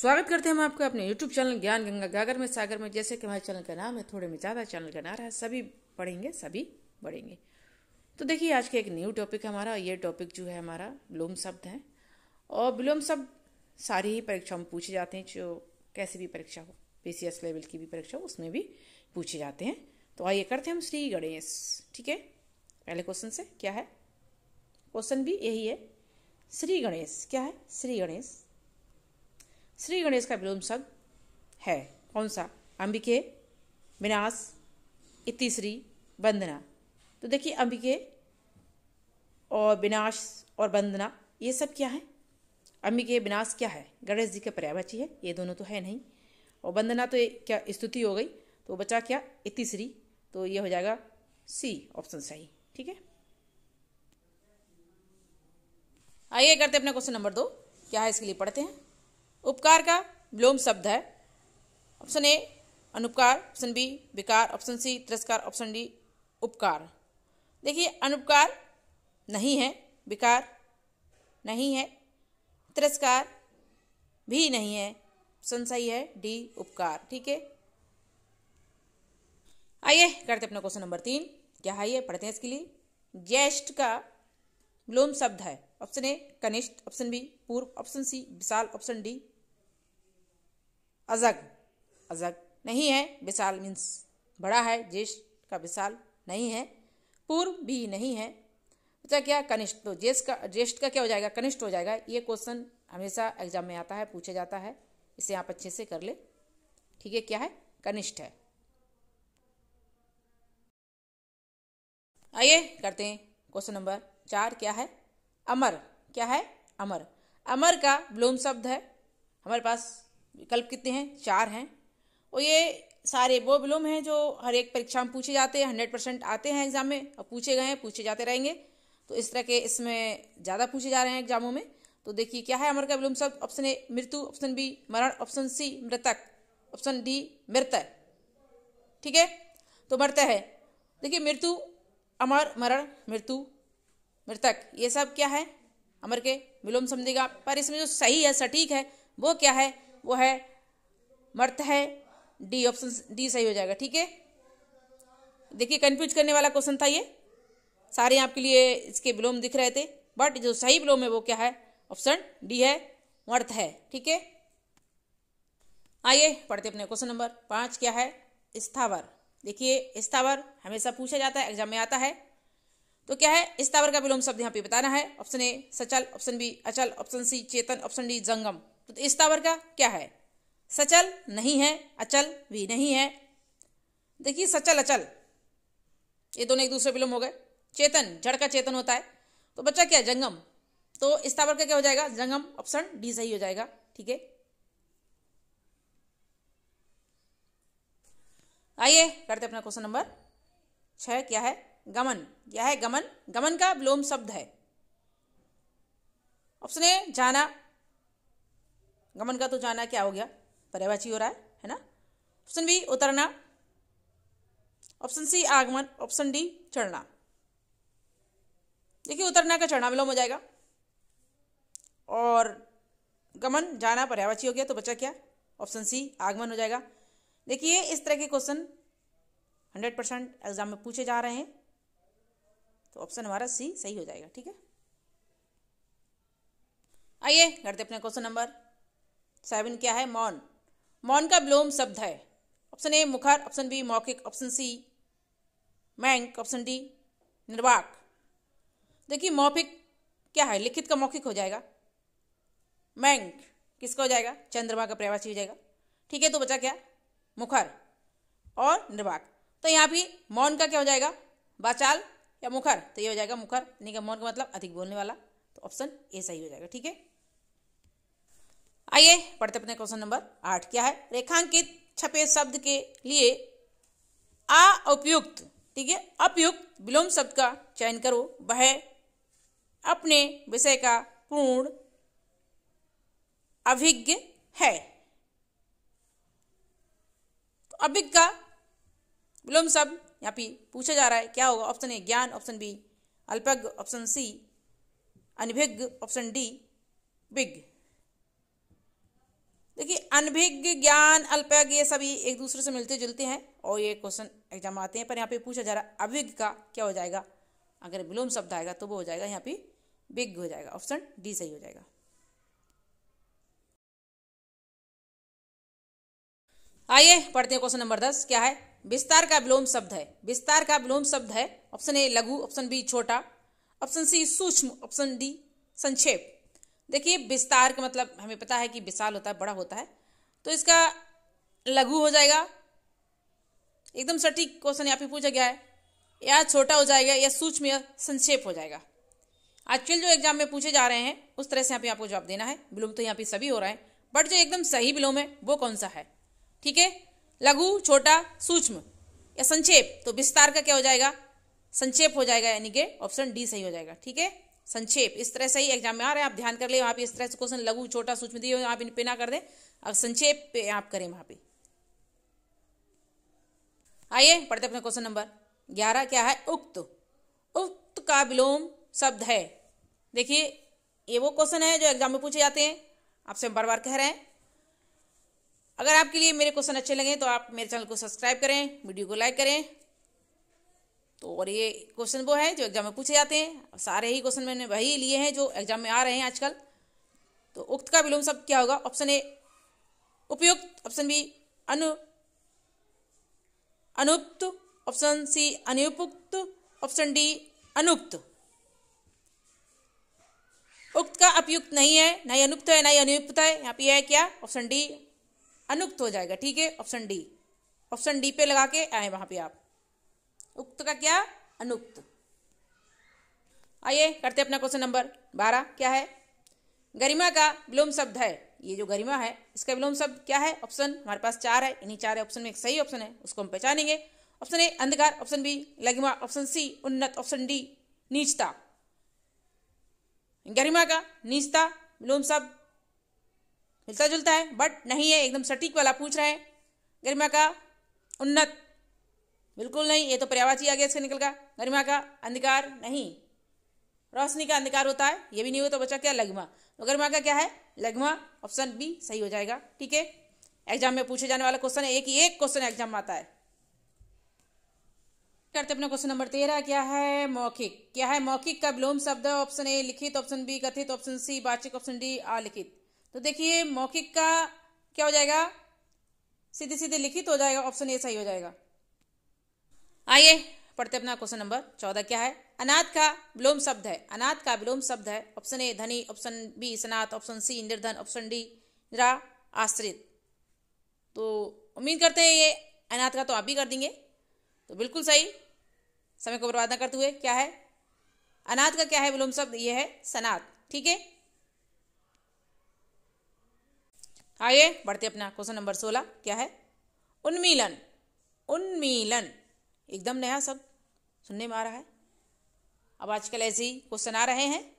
स्वागत करते हैं हम आपका अपने YouTube चैनल ज्ञान गंगा गागर में सागर में। जैसे कि हमारे चैनल का नाम है, थोड़े में ज़्यादा चैनल का नारा है, सभी पढ़ेंगे सभी बढ़ेंगे। तो देखिए आज का एक न्यू टॉपिक है हमारा। ये टॉपिक जो है हमारा विलोम शब्द है। और विलोम शब्द सारी ही परीक्षाओं में पूछे जाते हैं, जो कैसी भी परीक्षा हो, PCS लेवल की भी परीक्षा हो, उसमें भी पूछे जाते हैं। तो आइए करते हैं हम श्री गणेश। ठीक है, पहले क्वेश्चन से क्या है, क्वेश्चन भी यही है, श्री गणेश क्या है। श्री गणेश, श्री गणेश का विलोम शब्द है कौन सा? अंबिके, विनाश, इतिश्री, वंदना। तो देखिए अंबिके और विनाश और वंदना ये सब क्या है? अंबिके विनाश क्या है? गणेश जी का पर्यायवाची है, ये दोनों तो है नहीं। और वंदना तो क्या स्तुति हो गई, तो बचा क्या? इतिश्री। तो ये हो जाएगा सी ऑप्शन सही। ठीक है, आइए करते हैं अपना क्वेश्चन नंबर 2 क्या है, इसके लिए पढ़ते हैं। उपकार का विलोम शब्द है। ऑप्शन ए अनुपकार, ऑप्शन बी विकार, ऑप्शन सी तिरस्कार, ऑप्शन डी उपकार। देखिए अनुपकार नहीं है, विकार नहीं है, तिरस्कार भी नहीं है, ऑप्शन सही है डी उपकार। ठीक है, आइए करते अपना क्वेश्चन नंबर 3 क्या है, ये पढ़ते हैं इसके लिए। ज्येष्ठ का विलोम शब्द है। ऑप्शन ए कनिष्ठ, ऑप्शन बी पूर्व, ऑप्शन सी विशाल, ऑप्शन डी अजग। अजग नहीं है, विशाल मीन्स बड़ा है, ज्येष्ठ का विशाल नहीं है, पूर्व भी नहीं है, बचा क्या? कनिष्ठ। तो ज्येष्ठ का क्या हो जाएगा? कनिष्ठ हो जाएगा। ये क्वेश्चन हमेशा एग्जाम में आता है, पूछा जाता है, इसे आप अच्छे से कर ले। ठीक है, क्या है? कनिष्ठ है। आइए करते हैं क्वेश्चन नंबर 4 क्या है, अमर क्या है? अमर, अमर का विलोम शब्द है। हमारे पास विकल्प कितने हैं? 4 हैं। और ये सारे वो विलोम हैं जो हर एक परीक्षा में पूछे जाते हैं, 100% आते हैं एग्जाम में, और पूछे गए हैं, पूछे जाते रहेंगे। तो इस तरह के इसमें ज़्यादा पूछे जा रहे हैं एग्जामों में। तो देखिए क्या है अमर का विलोम शब्द। ऑप्शन ए मृत्यु, ऑप्शन बी मरण, ऑप्शन सी मृतक, ऑप्शन डी मृत। ठीक है, तो मृत है। देखिए मृत्यु, अमर, मरण, मृत्यु, मृतक, ये सब क्या है? अमर के विलोम समझेगा। पर इसमें जो सही है, सटीक है, वो क्या है? वो है मर्त है, डी ऑप्शन डी सही हो जाएगा। ठीक है, देखिए कंफ्यूज करने वाला क्वेश्चन था ये, सारे आपके लिए इसके विलोम दिख रहे थे, बट जो सही विलोम है वो क्या है? ऑप्शन डी है, मर्त है। ठीक है, आइए पढ़ते अपने क्वेश्चन नंबर 5 क्या है, स्थावर। देखिए स्थावर हमेशा पूछा जाता है, एग्जाम में आता है। तो क्या है स्थावर का विलोम शब्द? यहाँ पे बताना है। ऑप्शन ए सचल, ऑप्शन बी अचल, ऑप्शन सी चेतन, ऑप्शन डी जंगम। तो स्थावर का क्या है? सचल नहीं है, अचल भी नहीं है। देखिए सचल अचल ये दोनों एक दूसरे विलोम हो गए। चेतन जड़ का चेतन होता है, तो बच्चा क्या? जंगम। तो स्थावर का क्या हो जाएगा? जंगम, ऑप्शन डी सही हो जाएगा। ठीक है, आइए करते अपना क्वेश्चन नंबर 6 क्या है, गमन क्या है? गमन, गमन का विलोम शब्द है। ऑप्शन ए जाना, गमन का तो जाना क्या हो गया? पर्यायवाची हो रहा है ना। ऑप्शन बी उतरना, ऑप्शन सी आगमन, ऑप्शन डी चढ़ना। देखिए उतरना का चढ़ना विलोम हो जाएगा, और गमन जाना पर्यायवाची हो गया, तो बचा क्या? ऑप्शन सी आगमन हो जाएगा। देखिए इस तरह के क्वेश्चन 100% एग्जाम में पूछे जा रहे हैं, तो ऑप्शन हमारा सी सही हो जाएगा। ठीक है, आइए करते अपने क्वेश्चन नंबर 7 क्या है, मौन। मौन का विलोम शब्द है। ऑप्शन ए मुखर, ऑप्शन बी मौखिक, ऑप्शन सी मैंक, ऑप्शन डी निर्वाक। देखिए मौखिक क्या है? लिखित का मौखिक हो जाएगा। मैंक किसका हो जाएगा? चंद्रमा का पर्यायवाची हो जाएगा। ठीक है, तो बचा क्या? मुखर और निर्वाक। तो यहाँ भी मौन का क्या हो जाएगा? वाचाल या मुखर, तो ये हो जाएगा मुखर, यानी कि मौन का मतलब अधिक बोलने वाला, तो ऑप्शन ए सही हो जाएगा। ठीक है, आइए पढ़ते अपने क्वेश्चन नंबर 8 क्या है, रेखांकित छपे शब्द के लिए उपयुक्त, ठीक है, उपयुक्त विलोम शब्द का चयन करो। वह अपने विषय का पूर्ण अभिज्ञ है। तो अभिज्ञ का विलोम शब्द यहाँ पे पूछा जा रहा है, क्या होगा? ऑप्शन ए ज्ञान, ऑप्शन बी अल्पज्ञ, ऑप्शन सी अनभिज्ञ, ऑप्शन डी विज्ञ। देखिए अनभिज्ञ, ज्ञान, अल्पज्ञ, ये सभी एक दूसरे से मिलते जुलते हैं और ये क्वेश्चन एग्जाम आते हैं। पर यहाँ पे पूछा जा रहा है अभिज्ञ का क्या हो जाएगा, अगर विलोम शब्द आएगा तो वो हो जाएगा यहाँ पे विज्ञ हो जाएगा। ऑप्शन डी सही हो जाएगा। आइए पढ़ते हैं क्वेश्चन नंबर 10। क्या है? विस्तार का विलोम शब्द है। विस्तार का विलोम शब्द है। ऑप्शन ए लघु, ऑप्शन बी छोटा, ऑप्शन सी सूक्ष्म, ऑप्शन डी संक्षेप। देखिए विस्तार का मतलब हमें पता है कि विशाल होता है, बड़ा होता है, तो इसका लघु हो जाएगा। एकदम सटीक क्वेश्चन यहाँ पे पूछा गया है। या छोटा हो जाएगा, या सूक्ष्म, या संक्षेप हो जाएगा। आजकल जो एग्जाम में पूछे जा रहे हैं उस तरह से यहाँ पे आपको जवाब देना है। विलोम तो यहाँ पे सभी हो रहा है, बट जो एकदम सही विलोम है वो कौन सा है? ठीक है, लघु, छोटा, सूक्ष्म या संक्षेप। तो विस्तार का क्या हो जाएगा? संक्षेप हो जाएगा, यानी कि ऑप्शन डी सही हो जाएगा। ठीक है, संक्षेप। इस तरह से ही एग्जाम में आ रहे हैं, आप ध्यान कर ले। वहां पे इस तरह से क्वेश्चन लघु, छोटा, सूक्ष्म दिए हो, आप इन पे ना कर दें, अब संक्षेप पे आप करें वहां पे। आइए पढ़ते अपने क्वेश्चन नंबर 11। क्या है? उक्त। उक्त का विलोम शब्द है। देखिए ये वो क्वेश्चन है जो एग्जाम में पूछे जाते हैं, आपसे हम बार बार कह रहे हैं। अगर आपके लिए मेरे क्वेश्चन अच्छे लगे तो आप मेरे चैनल को सब्सक्राइब करें, वीडियो को लाइक करें। तो और ये क्वेश्चन वो है जो एग्जाम में पूछे जाते हैं, सारे ही क्वेश्चन मैंने वही लिए हैं जो एग्जाम में आ रहे हैं आजकल। तो उक्त का विलोम शब्द क्या होगा? ऑप्शन ए उपयुक्त, ऑप्शन बी अनुक्त, ऑप्शन सी अनुपयुक्त, ऑप्शन डी अनुक्त। उक्त का उपयुक्त नहीं है, ना ही अनुक्त है, ना ही अनुपयुक्त है। यहाँ पे है क्या? ऑप्शन डी अनुक्त हो जाएगा। ठीक है, ऑप्शन डी। ऑप्शन डी पे लगा के आए वहां पे आप। उक्त का क्या? अनुक्त। आइए करते अपना क्वेश्चन नंबर 12। क्या है? गरिमा का विलोम शब्द है। ये जो गरिमा है इसका विलोम शब्द क्या है? ऑप्शन हमारे पास 4 है, इन्हीं 4 ऑप्शन में एक सही ऑप्शन है, उसको हम पहचानेंगे। ऑप्शन ए अंधकार, ऑप्शन बी लघिमा, ऑप्शन सी उन्नत, ऑप्शन डी नीचता। गरिमा का नीचता विलोम शब्द मिलता जुलता है, बट नहीं है, एकदम सटीक वाला पूछ रहे हैं। गरिमा का उन्नत बिल्कुल नहीं, ये तो पर्यायवाची आ गया इससे निकल का। गरिमा का अंधकार नहीं, रोशनी का अंधकार होता है, ये भी नहीं हो तो बचा क्या? लघिमा। तो गरिमा का क्या है? लघिमा। ऑप्शन बी सही हो जाएगा। ठीक है, एग्जाम में पूछे जाने वाला क्वेश्चन है, एक क्वेश्चन एग्जाम में आता है। करते अपना क्वेश्चन नंबर 13। क्या है? मौखिक। क्या है? मौखिक का विलोम शब्द। ऑप्शन ए लिखित, ऑप्शन बी कथित, ऑप्शन सी वाचिक, ऑप्शन डी अलिखित। तो देखिए मौखिक का क्या हो जाएगा? सीधे सीधे लिखित हो जाएगा, ऑप्शन ए सही हो जाएगा। आइए पढ़ते अपना क्वेश्चन नंबर 14। क्या है? अनाथ का विलोम शब्द है। अनाथ का विलोम शब्द है। ऑप्शन ए धनी, ऑप्शन बी सनाथ, ऑप्शन सी निर्धन, ऑप्शन डी निरा आश्रित। तो उम्मीद करते हैं ये अनाथ का तो आप भी कर देंगे, तो बिल्कुल सही, समय को बर्बाद न करते हुए। क्या है? अनाथ का क्या है विलोम शब्द? ये है सनाथ। ठीक है, आइए बढ़ते अपना क्वेश्चन नंबर 16। क्या है? उन्मीलन। उन्मीलन एकदम नया शब्द सुनने में आ रहा है, अब आजकल ऐसे ही क्वेश्चन आ रहे हैं।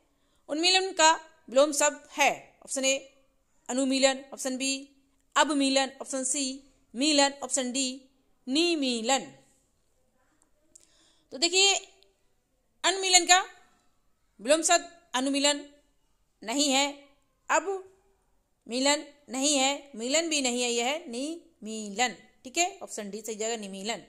उन्मीलन का विलोम शब्द है। ऑप्शन ए अनुमीलन, ऑप्शन बी अवमीलन, ऑप्शन सी मीलन, ऑप्शन डी निमीलन। तो देखिए उन्मीलन का विलोम शब्द अनुमीलन नहीं है, अब मिलन नहीं है, मिलन भी नहीं है, यह है निमीलन। ठीक है, ऑप्शन डी सही जगह निमीलन।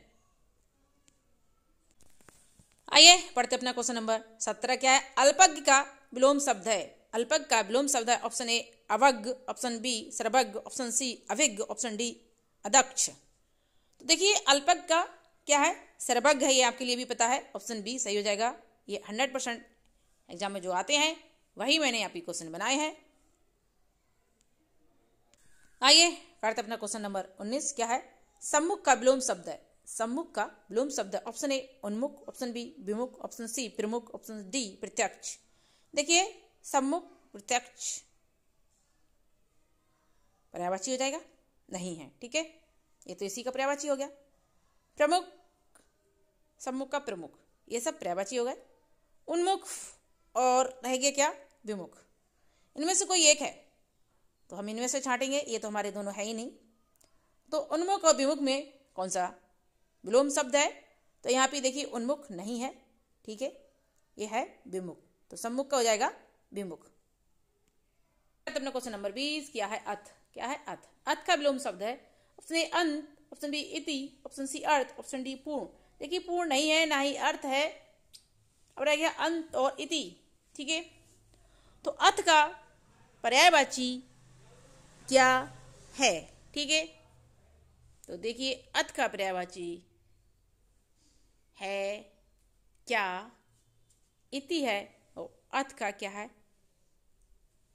आइए पढ़ते अपना क्वेश्चन नंबर 17। क्या है? अल्पज्ञ का विलोम शब्द है। अल्पज्ञ का विलोम शब्द है। ऑप्शन ए अवज्ञ, ऑप्शन बी सर्वज्ञ, ऑप्शन सी अभिज्ञ, ऑप्शन डी अदक्ष। तो देखिए अल्पज्ञ का क्या है? सर्वज्ञ है, ये आपके लिए भी पता है, ऑप्शन बी सही हो जाएगा। ये 100% एग्जाम में जो आते हैं वही मैंने यहाँ पे क्वेश्चन बनाए हैं। आइए करते अपना क्वेश्चन नंबर 19। क्या है? सम्मुख का विलोम शब्द है। सम्मुख का विलोम शब्द है। ऑप्शन ए उन्मुख, ऑप्शन बी विमुख, ऑप्शन सी प्रमुख, ऑप्शन डी प्रत्यक्ष। देखिए सम्मुख प्रत्यक्ष पर्यायवाची हो जाएगा? नहीं है। ठीक है, ये तो इसी का पर्यायवाची हो गया। प्रमुख, सम्मुख का प्रमुख, ये सब पर्यायवाची हो गए। उन्मुख और रह गया क्या? विमुख। इनमें से कोई एक है तो हम इनमें से छांटेंगे, ये तो हमारे दोनों है ही नहीं। तो उन्मुख और विमुख में कौन सा विलोम शब्द है? तो यहाँ पे देखिए उन्मुख नहीं है, ठीक है, ये है विमुख, तो सम्मुख का हो जाएगा विमुख। अपना क्वेश्चन नंबर 20। क्या है? अथ। क्या है? अथ। अथ का विलोम शब्द है ऑप्शन ए अंत, ऑप्शन बी इति, ऑप्शन सी अर्थ, ऑप्शन डी पूर्ण। देखिए पूर्ण नहीं है ना ही अर्थ है, अब रह गया अंत और इति। ठीक है, तो अथ का पर्यायवाची क्या है? ठीक है, तो देखिए अथ का पर्यायवाची है क्या? इति है, और अथ का क्या है?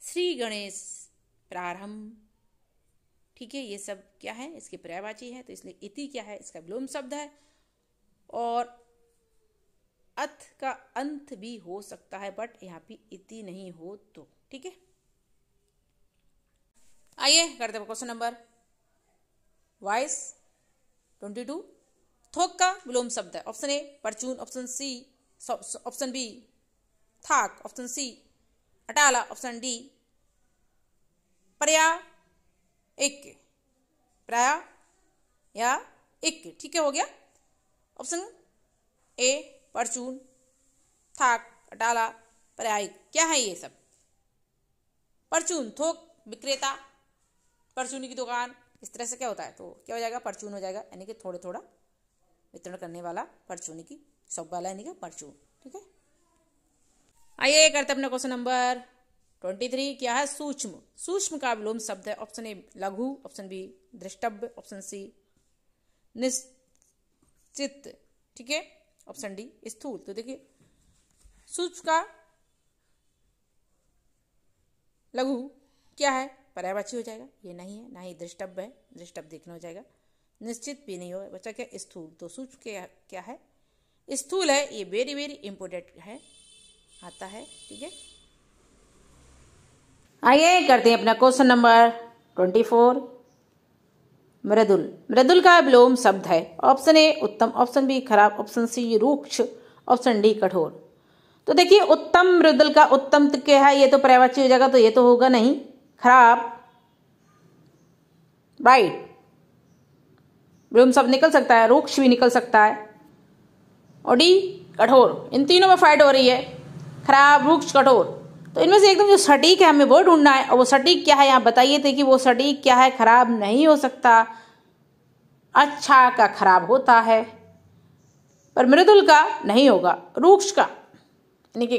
श्री गणेश प्रारंभ। ठीक है, ये सब क्या है? इसके पर्यायवाची है, तो इसलिए इति क्या है? इसका विलोम शब्द है। और अथ का अंत भी हो सकता है, बट यहाँ पे इति नहीं हो तो। ठीक है, आइए करते हैं क्वेश्चन नंबर 22। थोक का विलोम शब्द है ऑप्शन ए परचून, ऑप्शन बी थाक, ऑप्शन सी अटाला, ऑप्शन डी पर्या या इक। ठीक है, हो गया। ऑप्शन ए परचून, थाक, अटाला, पर्यायिक। क्या है ये सब? परचून थोक विक्रेता, परचूनी की दुकान, इस तरह से क्या होता है? तो क्या हो जाएगा? परचून हो जाएगा, यानी कि थोड़ा थोड़ा वितरण करने वाला परचूनी की शॉप वाला, यानी कि परचून। ठीक है, आइए करते अपना क्वेश्चन नंबर 23। क्या है? सूक्ष्म। सूक्ष्म का विलोम शब्द है ऑप्शन ए लघु, ऑप्शन बी दृष्टव्य, ऑप्शन सी निश्चित। ठीक है, ऑप्शन डी स्थूल। तो देखिए सूक्ष्म का लघु क्या है? पर्यायवाची हो जाएगा, ये नहीं है, ना ही दृष्टव्य है, दृष्टव्य देखना हो जाएगा। निश्चित भी नहीं होगा, बच्चा क्या? स्थूल। तो सूक्ष्म क्या है? स्थूल है। ये वेरी वेरी इंपोर्टेंट है, आता है। ठीक है, आइए करते हैं अपना क्वेश्चन नंबर 24। मृदुल। मृदुल का विलोम शब्द है ऑप्शन ए उत्तम, ऑप्शन बी खराब, ऑप्शन सी रूक्ष, ऑप्शन डी कठोर। तो देखिए उत्तम, मृदुल का उत्तम तो क्या है? ये तो पर्यायवाची हो जाएगा, तो ये तो होगा नहीं। खराब, राइट, विलोम शब्द निकल सकता है, रूक्ष भी निकल सकता है, और डी कठोर। इन तीनों में फाइट हो रही है, खराब, रूक्ष, कठोर। तो इनमें से एकदम जो सटीक है हमें वो ढूंढना है, और वो सटीक क्या है यहाँ बताइए। थे कि वो सटीक क्या है? खराब नहीं हो सकता, अच्छा का खराब होता है, पर मृदुल का नहीं होगा, रूक्ष का, यानी कि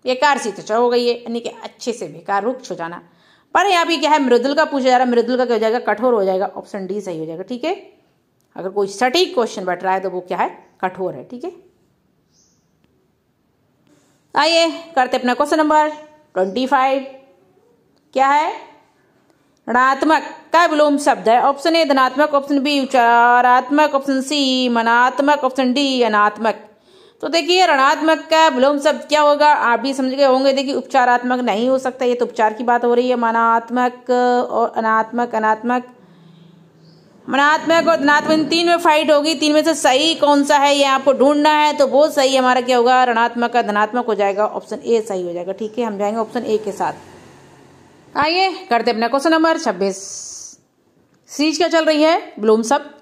बेकार सी त्वचा हो गई है, यानी कि अच्छे से बेकार, रूक्ष हो जाना। पर यहाँ भी क्या है? मृदुल का पूछा जा रहा है, मृदुल का क्या हो जाएगा? कठोर हो जाएगा, ऑप्शन डी सही हो जाएगा। ठीक है, अगर कोई सटीक क्वेश्चन बैठ रहा है तो वो क्या है? कठोर है। ठीक है, आइए करते अपना क्वेश्चन नंबर 25। क्या है? ऋणात्मक का विलोम शब्द है ऑप्शन ए धनात्मक, ऑप्शन बी उपचारात्मक, ऑप्शन सी मनात्मक, ऑप्शन डी अनात्मक। तो देखिए ऋणात्मक का विलोम शब्द क्या होगा? आप भी समझ गए होंगे। देखिए उपचारात्मक नहीं हो सकता, ये तो उपचार की बात हो रही है। मनात्मक और अनात्मक, मनात्मक और धनात्मक, इन तीन में फाइट होगी। तीन में से सही कौन सा है ये आपको ढूंढना है। तो वो सही हमारा क्या होगा? ऋणात्मक का धनात्मक हो जाएगा, ऑप्शन ए सही हो जाएगा। ठीक है, हम जाएंगे ऑप्शन ए के साथ। आइए करते अपना क्वेश्चन नंबर 26। सीरीज क्या चल रही है? विलोम शब्द।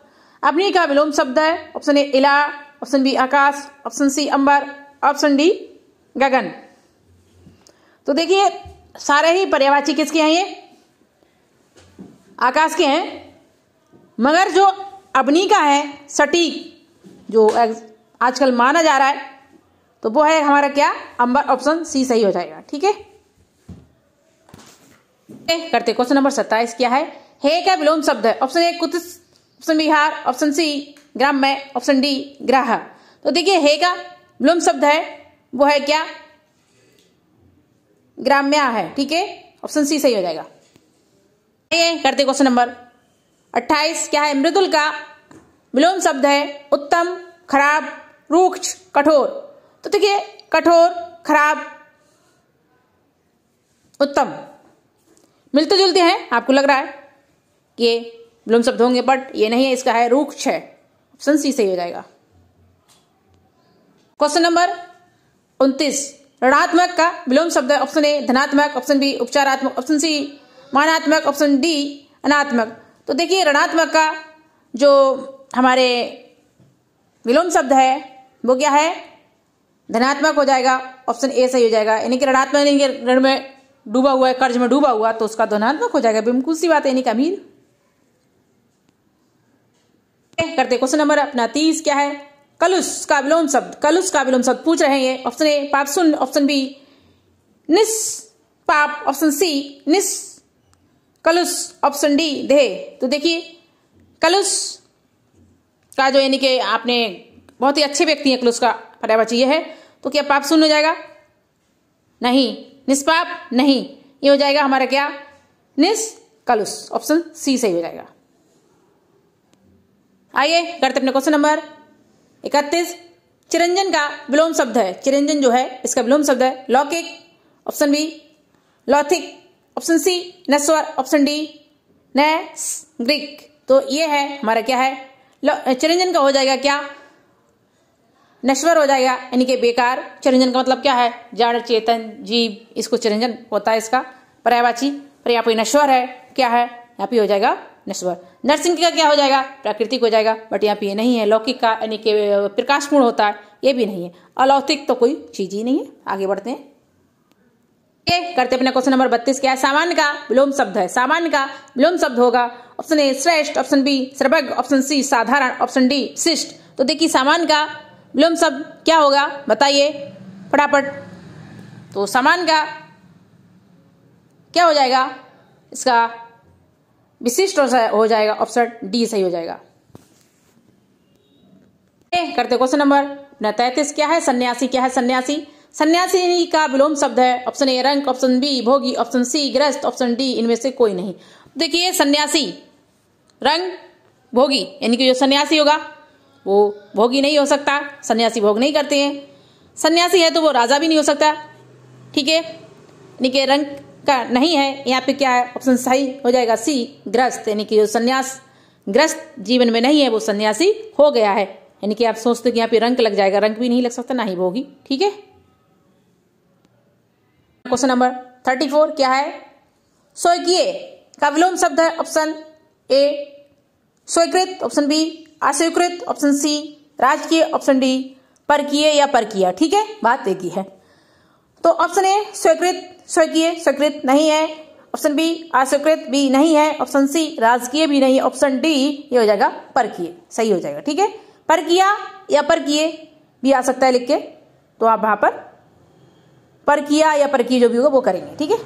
अपनी का विलोम शब्द है ऑप्शन ए इला, ऑप्शन बी आकाश, ऑप्शन सी अंबर, ऑप्शन डी गगन। तो देखिए सारे ही पर्यायवाची किसके हैं? ये आकाश के हैं, मगर जो अग्नि का है सटीक, जो आजकल माना जा रहा है, तो वो है हमारा क्या? अंबर, ऑप्शन सी सही हो जाएगा। ठीक है, करते क्वेश्चन नंबर 27। क्या है? हे का विलोम शब्द है ऑप्शन ए कुछ, ऑप्शन बी हार, ऑप्शन सी ग्राम्य, ऑप्शन डी ग्राह। तो देखिए हे का विलोम शब्द है वो है क्या? ग्राम्य है। ठीक है, ऑप्शन सी सही हो जाएगा। करते क्वेश्चन नंबर 28। क्या है? मृदुल का विलोम शब्द है उत्तम, खराब, रूक्ष, कठोर। तो देखिए कठोर, खराब, उत्तम मिलते जुलते हैं, आपको लग रहा है कि ये विलोम शब्द होंगे, बट ये नहीं है, इसका है रूक्ष है, ऑप्शन सी सही हो जाएगा। Question number 29। ऋणात्मक का विलोम शब्द है ऑप्शन ए धनात्मक, ऑप्शन बी उपचारात्मक, ऑप्शन सी मानात्मक, ऑप्शन डी अनात्मक। तो देखिए ऋणात्मक का जो हमारे विलोम शब्द है वो क्या है? धनात्मक हो जाएगा, ऑप्शन ए सही हो जाएगा। यानी कि ऋणात्मक ऋण में डूबा हुआ है, कर्ज में डूबा हुआ, तो उसका ध्वन्यात्मक हो जाएगा, बिल्कुल सी बात है, यानी कि अमीर। करते क्वेश्चन नंबर अपना 30 क्या है, कलुष का विलोम शब्द, कलुष का विलोम शब्द पूछ रहे हैं। ऑप्शन ए पापशून्य, ऑप्शन बी निष्पाप, ऑप्शन सी निस कलुष, ऑप्शन डी देह। तो देखिए कलुष का जो यानी कि आपने बहुत ही अच्छे व्यक्ति हैं, कलुष का पर्यायवाची ये है, तो क्या पाप शून्य हो जाएगा, नहीं, निष्पाप नहीं, ये हो जाएगा हमारा क्या, निष्कलुष, ऑप्शन सी सही हो जाएगा। आइए करते अपने क्वेश्चन नंबर 31, चिरंजन का विलोम शब्द है, चिरंजन जो है इसका विलोम शब्द है लौकिक, ऑप्शन बी लौथिक, ऑप्शन सी नश्वर, ऑप्शन डी नैसर्गिक। तो ये है हमारा क्या है, चिरंजन का हो जाएगा क्या, नश्वर हो जाएगा, यानी कि बेकार। चिरंजन का मतलब क्या है, जड़ चेतन जीव, इसको चिरंजन होता है इसका पर्यायवाची। पर यहाँ पे नश्वर है, क्या है, यहाँ पे हो जाएगा नश्वर। नरसिंह का क्या हो जाएगा, प्राकृतिक हो जाएगा, बट यहाँ पे ये नहीं है। लौकिक का यानी कि प्रकाशपूर्ण होता है, ये भी नहीं है। अलौकिक तो कोई चीज ही नहीं है। आगे बढ़ते हैं, करते अपना क्वेश्चन नंबर 32 क्या है, सामान्य का विलोम शब्द है, सामान्य का विलोम शब्द होगा ऑप्शन ए श्रेष्ठ, ऑप्शन बी सर्वज्ञ, ऑप्शन सी साधारण, ऑप्शन डी शिष्ट। तो देखिए सामान्य का विलोम शब्द क्या होगा, बताइए फटाफट। तो सामान्य का क्या हो जाएगा, इसका विशिष्ट हो जाएगा, ऑप्शन डी सही हो जाएगा। करते क्वेश्चन नंबर 33 क्या है, सन्यासी क्या है, सन्यासी, सन्यासी का विलोम शब्द है ऑप्शन ए रंक, ऑप्शन बी भोगी, ऑप्शन सी गृहस्थ, ऑप्शन डी इनमें से कोई नहीं। देखिए सन्यासी रंग भोगी, यानी कि जो सन्यासी होगा वो भोगी नहीं हो सकता, सन्यासी भोग नहीं करते हैं। सन्यासी है तो वो राजा भी नहीं हो सकता, ठीक है, यानी कि रंग का नहीं है। यहाँ पे क्या है, ऑप्शन सही हो जाएगा सी ग्रस्त, यानी कि जो सन्यास ग्रस्त जीवन में नहीं है वो सन्यासी हो गया है। यानी कि आप सोचते कि यहाँ पे रंग लग जाएगा, रंग भी नहीं लग सकता, ना ही भोगी, ठीक है। क्वेश्चन नंबर 34 क्या है, स्वर्गीय का विलोम शब्द है ऑप्शन ए स्वीकृत, ऑप्शन बी अस्वीकृत, ऑप्शन सी राजकीय, ऑप्शन डी परकीय या परकीय, ठीक है, बात एक ही है। तो ऑप्शन ए स्वीकृत, स्वकीय स्वीकृत नहीं है, ऑप्शन बी अस्वीकृत भी नहीं है, ऑप्शन सी राजकीय भी नहीं है, ऑप्शन डी ये हो जाएगा परकीय, सही हो जाएगा, ठीक है। परकीय या परकीय भी आ सकता है लिख के, तो आप वहां पर परकीय या परकीय जो भी होगा वो करेंगे, ठीक है।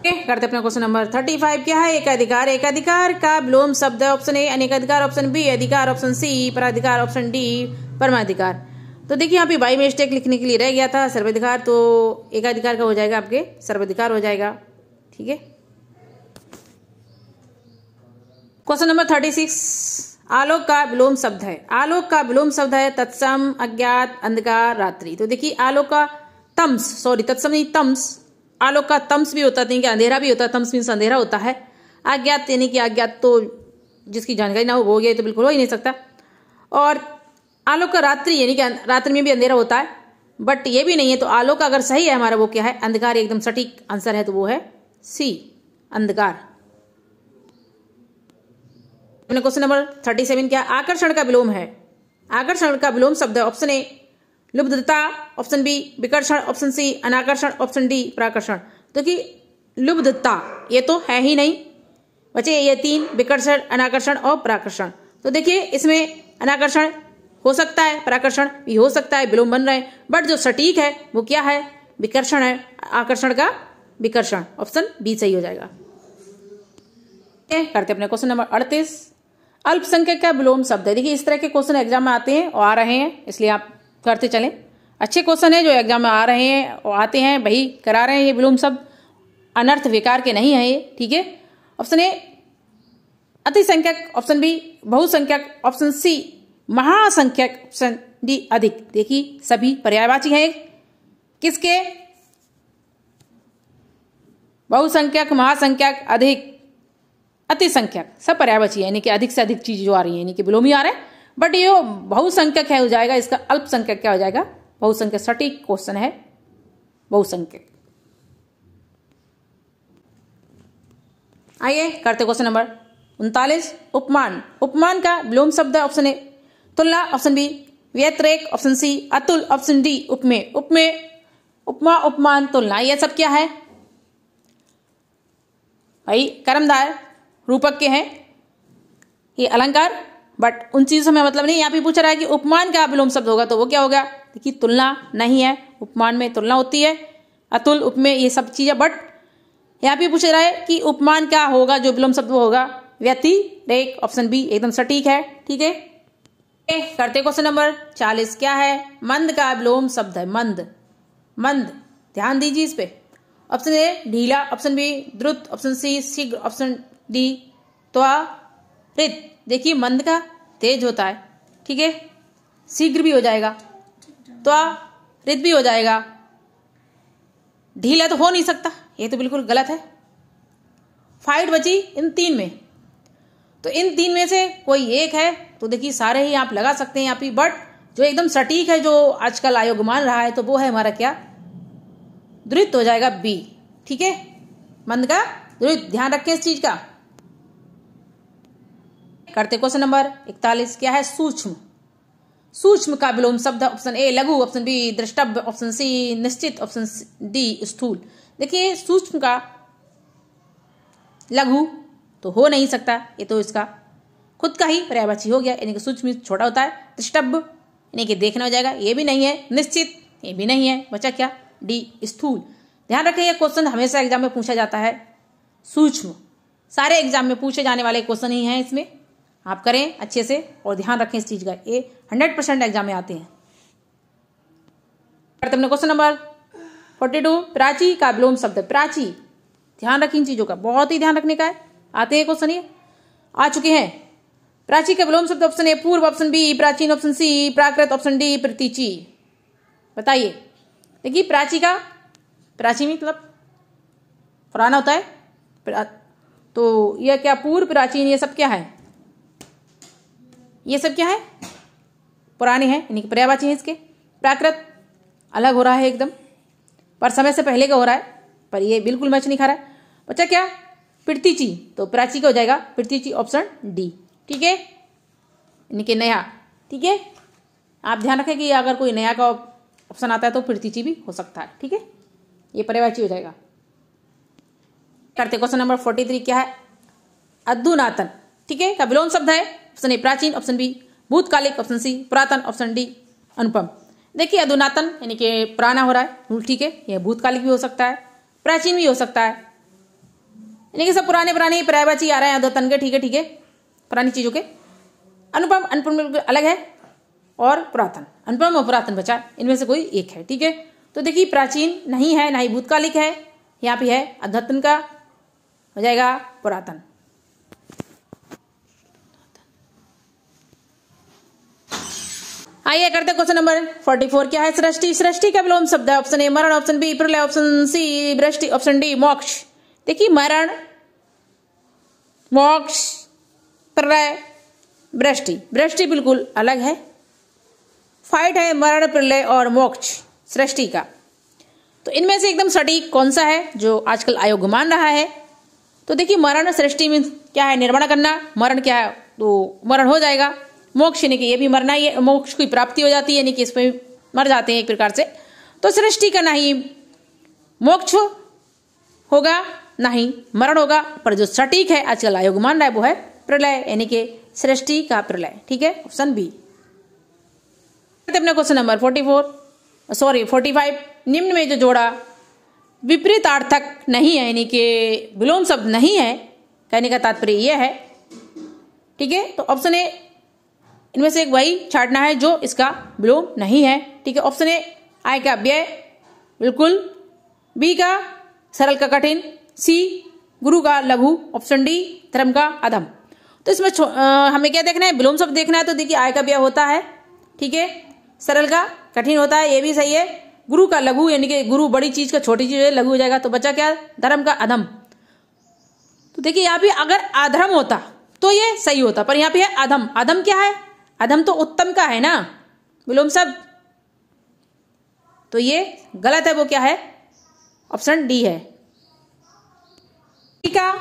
करते अपना क्वेश्चन नंबर 35 क्या है, एकाधिकार, एकाधिकार का विलोम शब्द है ऑप्शन ए अनेकाधिकार, ऑप्शन बी अधिकार, ऑप्शन सी पराधिकार, ऑप्शन डी परमाधिकार। तो देखिए यहाँ पे बाई मिस्टेक लिखने के लिए रह गया था सर्वाधिकार, तो एकाधिकार का हो जाएगा आपके सर्वाधिकार हो जाएगा, ठीक है। क्वेश्चन नंबर 36 आलोक का विलोम शब्द है, आलोक का विलोम शब्द है तत्सम, अज्ञात, अंधकार, रात्रि। तो देखिए आलोक का तमस, सॉरी तत्सम नहीं तमस, आलोक का तमस भी होता है, कि अंधेरा भी होता है, तमस मीन्स अंधेरा होता है। अज्ञात यानी कि अज्ञात तो जिसकी जानकारी ना हो गया तो बिल्कुल हो ही नहीं सकता। और आलोक का रात्रि यानी कि रात्रि में भी अंधेरा होता है, बट ये भी नहीं है। तो आलोक का अगर सही है हमारा वो क्या है, अंधकार, एकदम सटीक आंसर है, तो वो है सी अंधकार। क्वेश्चन नंबर 37 क्या, आकर्षण का विलोम है, आकर्षण का विलोम शब्द है ऑप्शन ए लुब्धता, ऑप्शन बी विकर्षण, ऑप्शन सी अनाकर्षण, ऑप्शन डी प्राकर्षण। तो कि लुब्धता ये तो है ही नहीं, बचे ये तीन, विकर्षण, अनाकर्षण और प्राकर्षण। तो देखिए इसमें अनाकर्षण हो सकता है, प्राकर्षण भी हो सकता है, विलोम बन रहे हैं, बट जो सटीक है वो क्या है, विकर्षण है, आकर्षण का विकर्षण, ऑप्शन बी सही हो जाएगा। करते अपने क्वेश्चन नंबर 38 अल्पसंख्यक का विलोम शब्द है। देखिए इस तरह के क्वेश्चन एग्जाम में आते हैं और आ रहे हैं, इसलिए आप करते चलें। अच्छे क्वेश्चन है जो एग्जाम में आ रहे हैं और आते हैं, वही करा रहे हैं। ये विलोम शब्द अनर्थ विकार के नहीं है ये, ठीक है। ऑप्शन ए अतिसंख्यक, ऑप्शन बी बहुसंख्यक, ऑप्शन सी महासंख्यक, ऑप्शन डी अधिक। देखिए सभी पर्यायवाची हैं किसके, बहुसंख्यक, महासंख्यक, अधिक, अतिसंख्यक, सब पर्यायवाची है, यानी कि अधिक से अधिक चीज जो आ रही है, यानी कि विलोम ही आ रहे हैं। बट ये बहुसंख्यक है हो जाएगा, इसका अल्पसंख्यक क्या हो जाएगा, बहुसंख्यक। सटीक क्वेश्चन है बहुसंख्यक। आइए करते क्वेश्चन नंबर 39 उपमान, उपमान का विलोम शब्द है ऑप्शन ए तुलना, ऑप्शन बी व्यतिरेक, ऑप्शन सी अतुल, ऑप्शन डी उपमेय। उपमेय, उपमा, उपमान, तुलना, ये सब क्या है, भाई कर्मधार रूपक के हैं ये अलंकार, बट उन चीजों में मतलब नहीं। यहाँ पे पूछ रहा है कि उपमान का विलोम शब्द होगा तो वो क्या होगा। देखिए तुलना नहीं है, उपमान में तुलना होती है, अतुल उपमेय ये सब चीजें, बट यहाँ पे पूछ रहा है कि उपमान क्या होगा जो विलोम शब्द वो होगा व्यतिरेक। ऑप्शन बी एकदम सटीक है। ठीक है, करते क्वेश्चन नंबर 40। क्या है, मंद का विलोम शब्द है मंद। मंद, ध्यान दीजिए इस पे। ऑप्शन ए ढीला, ऑप्शन बी द्रुत, ऑप्शन सी शीघ्र, ऑप्शन डी त्वरित। देखिए मंद का तेज होता है, ठीक है, शीघ्र भी हो जाएगा, त्वरित भी हो जाएगा, ढीला तो हो नहीं सकता, ये तो बिल्कुल गलत है। फाइट बची इन तीन में, तो इन तीन में से कोई एक है तो देखिए सारे ही आप लगा सकते हैं यहाँ पे, बट जो एकदम सटीक है जो आजकल आयोग मान रहा है तो वो है हमारा क्या, द्रुत हो जाएगा बी। ठीक है, मंद का द्रुत, ध्यान रखें इस चीज का। करते क्वेश्चन नंबर 41। क्या है, सूक्ष्म। सूक्ष्म का विलोम शब्द, ऑप्शन ए लघु, ऑप्शन बी द्रष्टव्य, ऑप्शन सी निश्चित, ऑप्शन डी स्थूल। देखिए सूक्ष्म का लघु तो हो नहीं सकता, ये तो इसका खुद का ही पर्यायवाची हो गया, यानी कि सूक्ष्म छोटा होता है, द्रष्टव्य यानी कि देखना हो जाएगा, ये भी नहीं है, निश्चित ये भी नहीं है, बचा क्या, डी स्थूल। ध्यान रखें ये क्वेश्चन हमेशा एग्जाम में पूछा जाता है, सूक्ष्म सारे एग्जाम में पूछे जाने वाले क्वेश्चन ही हैं, इसमें आप करें अच्छे से और ध्यान रखें इस चीज का, ये 100% एग्जाम में आते हैं। Question number 42। प्राची का विलोम शब्द, प्राची, ध्यान रखें इन चीजों का, बहुत ही ध्यान रखने का है, आते हैं क्वेश्चन ये आ चुके हैं। प्राची का विलोम शब्द, ऑप्शन ए पूर्व, ऑप्शन बी प्राचीन, ऑप्शन सी प्राकृत, ऑप्शन डी प्रतीची। बताइए। देखिए प्राची का, प्राची मतलब पुराना होता है, तो यह क्या पूर्व प्राचीन ये सब क्या है, ये सब क्या है, पुराने हैं, यानी कि पर्यायवाची है इसके। प्राकृत अलग हो रहा है एकदम, पर समय से पहले का हो रहा है, पर ये बिल्कुल मैच नहीं खा रहा है। बच्चा क्या, प्रतीची, तो प्राची का हो जाएगा प्रतीची, ऑप्शन डी। ठीक है, यानी कि नया। ठीक है, आप ध्यान रखें कि अगर कोई नया का ऑप्शन आता है तो प्रतीची भी हो सकता है। ठीक है, ये पर्यायवाची हो जाएगा। करते क्वेश्चन नंबर 43। क्या है, अधुनातन। ठीक है, का विलोम शब्द है, ऑप्शन ए प्राचीन, ऑप्शन बी भूतकालिक, ऑप्शन सी पुरातन, ऑप्शन डी अनुपम। देखिए अधुनातन यानी कि पुराना हो रहा है, ठीक है, यह भूतकालिक भी हो सकता है, प्राचीन भी हो सकता है, यानी कि सब पुराने पुराने ही पर्यायवाची आ रहे हैं अधुनातन के। ठीक है, ठीक है, पुरानी चीजों के। अनुपम, अनुपम अलग है, और पुरातन, अनुपम और पुरातन बचा, इनमें से कोई एक है। ठीक है, तो देखिए प्राचीन नहीं है, ना ही भूतकालिक है, यहाँ पे है अधुनातन का हो जाएगा पुरातन। आइए करते क्वेश्चन नंबर 44। क्या है, सृष्टि। सृष्टि का विलोम शब्द है, ऑप्शन ए मरण, ऑप्शन बी प्रलय, ऑप्शन सी वृष्टि, ऑप्शन डी मोक्ष। देखिए मरण, मोक्ष, प्रलय, वृष्टि, वृष्टि बिल्कुल अलग है, फाइट है मरण, प्रलय और मोक्ष सृष्टि का। तो इनमें से एकदम सटीक कौन सा है जो आजकल आयोग मान रहा है। तो देखिए मरण सृष्टि में क्या है, निर्माण करना, मरण क्या है, तो मरण हो जाएगा। मोक्ष यानी कि ये भी मरना ही है, मोक्ष की प्राप्ति हो जाती है, यानी कि इसमें मर जाते हैं एक प्रकार से। तो सृष्टि का नहीं मोक्ष होगा, नहीं मरण होगा, पर जो सटीक है आजकल आयोग मान रहा है वो है प्रलय, यानी कि सृष्टि का प्रलय। ठीक है, ऑप्शन बी। अपने क्वेश्चन नंबर 45। निम्न में जो जोड़ा विपरीतार्थक नहीं है, यानी कि विलोम शब्द नहीं है, कहने का तात्पर्य यह है। ठीक है, तो ऑप्शन ए इनमें से एक वही छाटना है जो इसका विलोम नहीं है। ठीक है, ऑप्शन ए आय का व्यय बिल्कुल, बी का सरल का कठिन, सी गुरु का लघु, ऑप्शन डी धर्म का अधम। तो इसमें हमें क्या देखना है, विलोम शब्द देखना है। तो देखिए आय का व्यय होता है, ठीक है, सरल का कठिन होता है, ये भी सही है, गुरु का लघु यानी कि गुरु बड़ी चीज का छोटी चीज है, लघु हो जाएगा। तो बचा क्या, धर्म का अधम। तो देखिए यहाँ पे अगर अधर्म होता तो ये सही होता, पर यहाँ पे है अधम। अधम क्या है, अधम तो उत्तम का है ना विलोम शब्द, तो ये गलत है। वो क्या है, ऑप्शन डी है। ठीक है,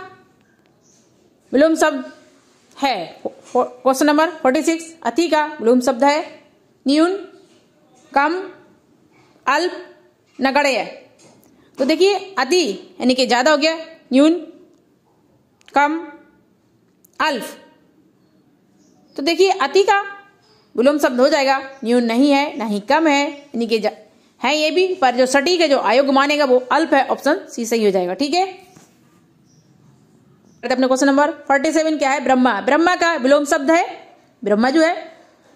विलोम शब्द है क्वेश्चन नंबर 46। अति का विलोम शब्द है न्यून, कम, अल्प, नगण्य। तो देखिए अति यानी कि ज्यादा हो गया, न्यून कम, अल्फ। तो देखिए अति का विलोम शब्द हो जाएगा, न्यून नहीं है ना ही कम है, यानी कि है ये भी, पर जो सटीक है जो आयोग मानेगा वो अल्प है, ऑप्शन सी सही हो जाएगा। ठीक है, अपने क्वेश्चन नंबर 47 क्या है, ब्रह्मा। ब्रह्मा का विलोम शब्द है, ब्रह्मा जो है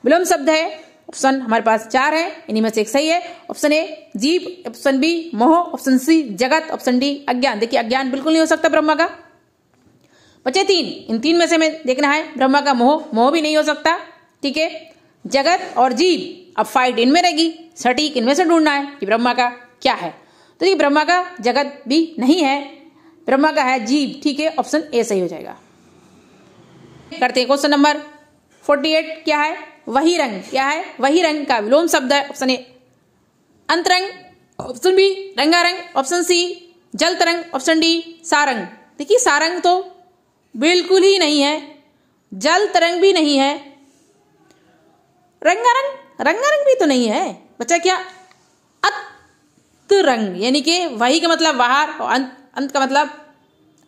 विलोम शब्द है। ऑप्शन हमारे पास 4 है, इन्हीं में से एक सही है। ऑप्शन ए जीव, ऑप्शन बी मोह, ऑप्शन सी जगत, ऑप्शन डी अज्ञान। देखिए अज्ञान बिल्कुल नहीं हो सकता ब्रह्मा का। बचे 3, इन 3 में से हमें देखना है। ब्रह्मा का मोह, मोह भी नहीं हो सकता। ठीक है, जगत और जीव, अब फाइट इनमें रहेगी, सटीक इनमें से ढूंढना है कि ब्रह्मा का क्या है। तो देखिए ब्रह्मा का जगत भी नहीं है, ब्रह्मा का है जीव। ठीक है, ऑप्शन ए सही हो जाएगा। करते हैं क्वेश्चन नंबर 48 क्या है, वही रंग। क्या है, वही रंग का विलोम शब्द है। ऑप्शन ए अंतरंग, ऑप्शन बी रंगारंग, ऑप्शन सी जल तरंग, ऑप्शन डी सारंग। देखिए सारंग तो बिल्कुल ही नहीं है, जल तरंग भी नहीं है, रंगारंग, रंगारंग भी तो नहीं है। बच्चा क्या, अतरंग, यानी कि वही का मतलब बाहर और अंत का मतलब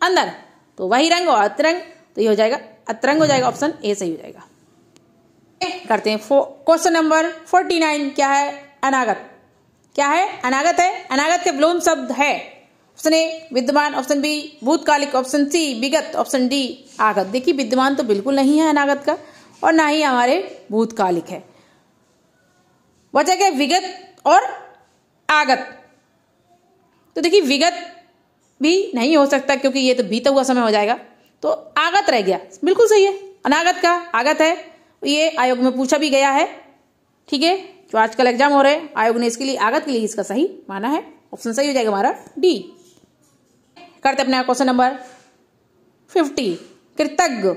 अंदर, तो वही रंग और अतरंग, तो ये हो जाएगा अतरंग हो जाएगा, ऑप्शन ए सही हो जाएगा। करते हैं क्वेश्चन नंबर 49 क्या है, अनागत। क्या है, अनागत है। अनागत के विलोम शब्द है। ऑप्शन ए विद्यमान, ऑप्शन बी भूतकालिक, ऑप्शन सी विगत, ऑप्शन डी आगत। देखिए विद्यमान तो बिल्कुल नहीं है अनागत का, और ना ही हमारे भूतकालिक है। बचा क्या, विगत और आगत। तो देखिए विगत भी नहीं हो सकता क्योंकि ये तो बीता हुआ समय हो जाएगा, तो आगत रह गया, बिल्कुल सही है। अनागत का आगत है, ये आयोग में पूछा भी गया है। ठीक है, जो आजकल एग्जाम हो रहे हैं आयोग ने इसके लिए आगत के लिए इसका सही माना है, ऑप्शन सही हो जाएगा हमारा डी। करते अपना क्वेश्चन नंबर 50, कृतज्ञ।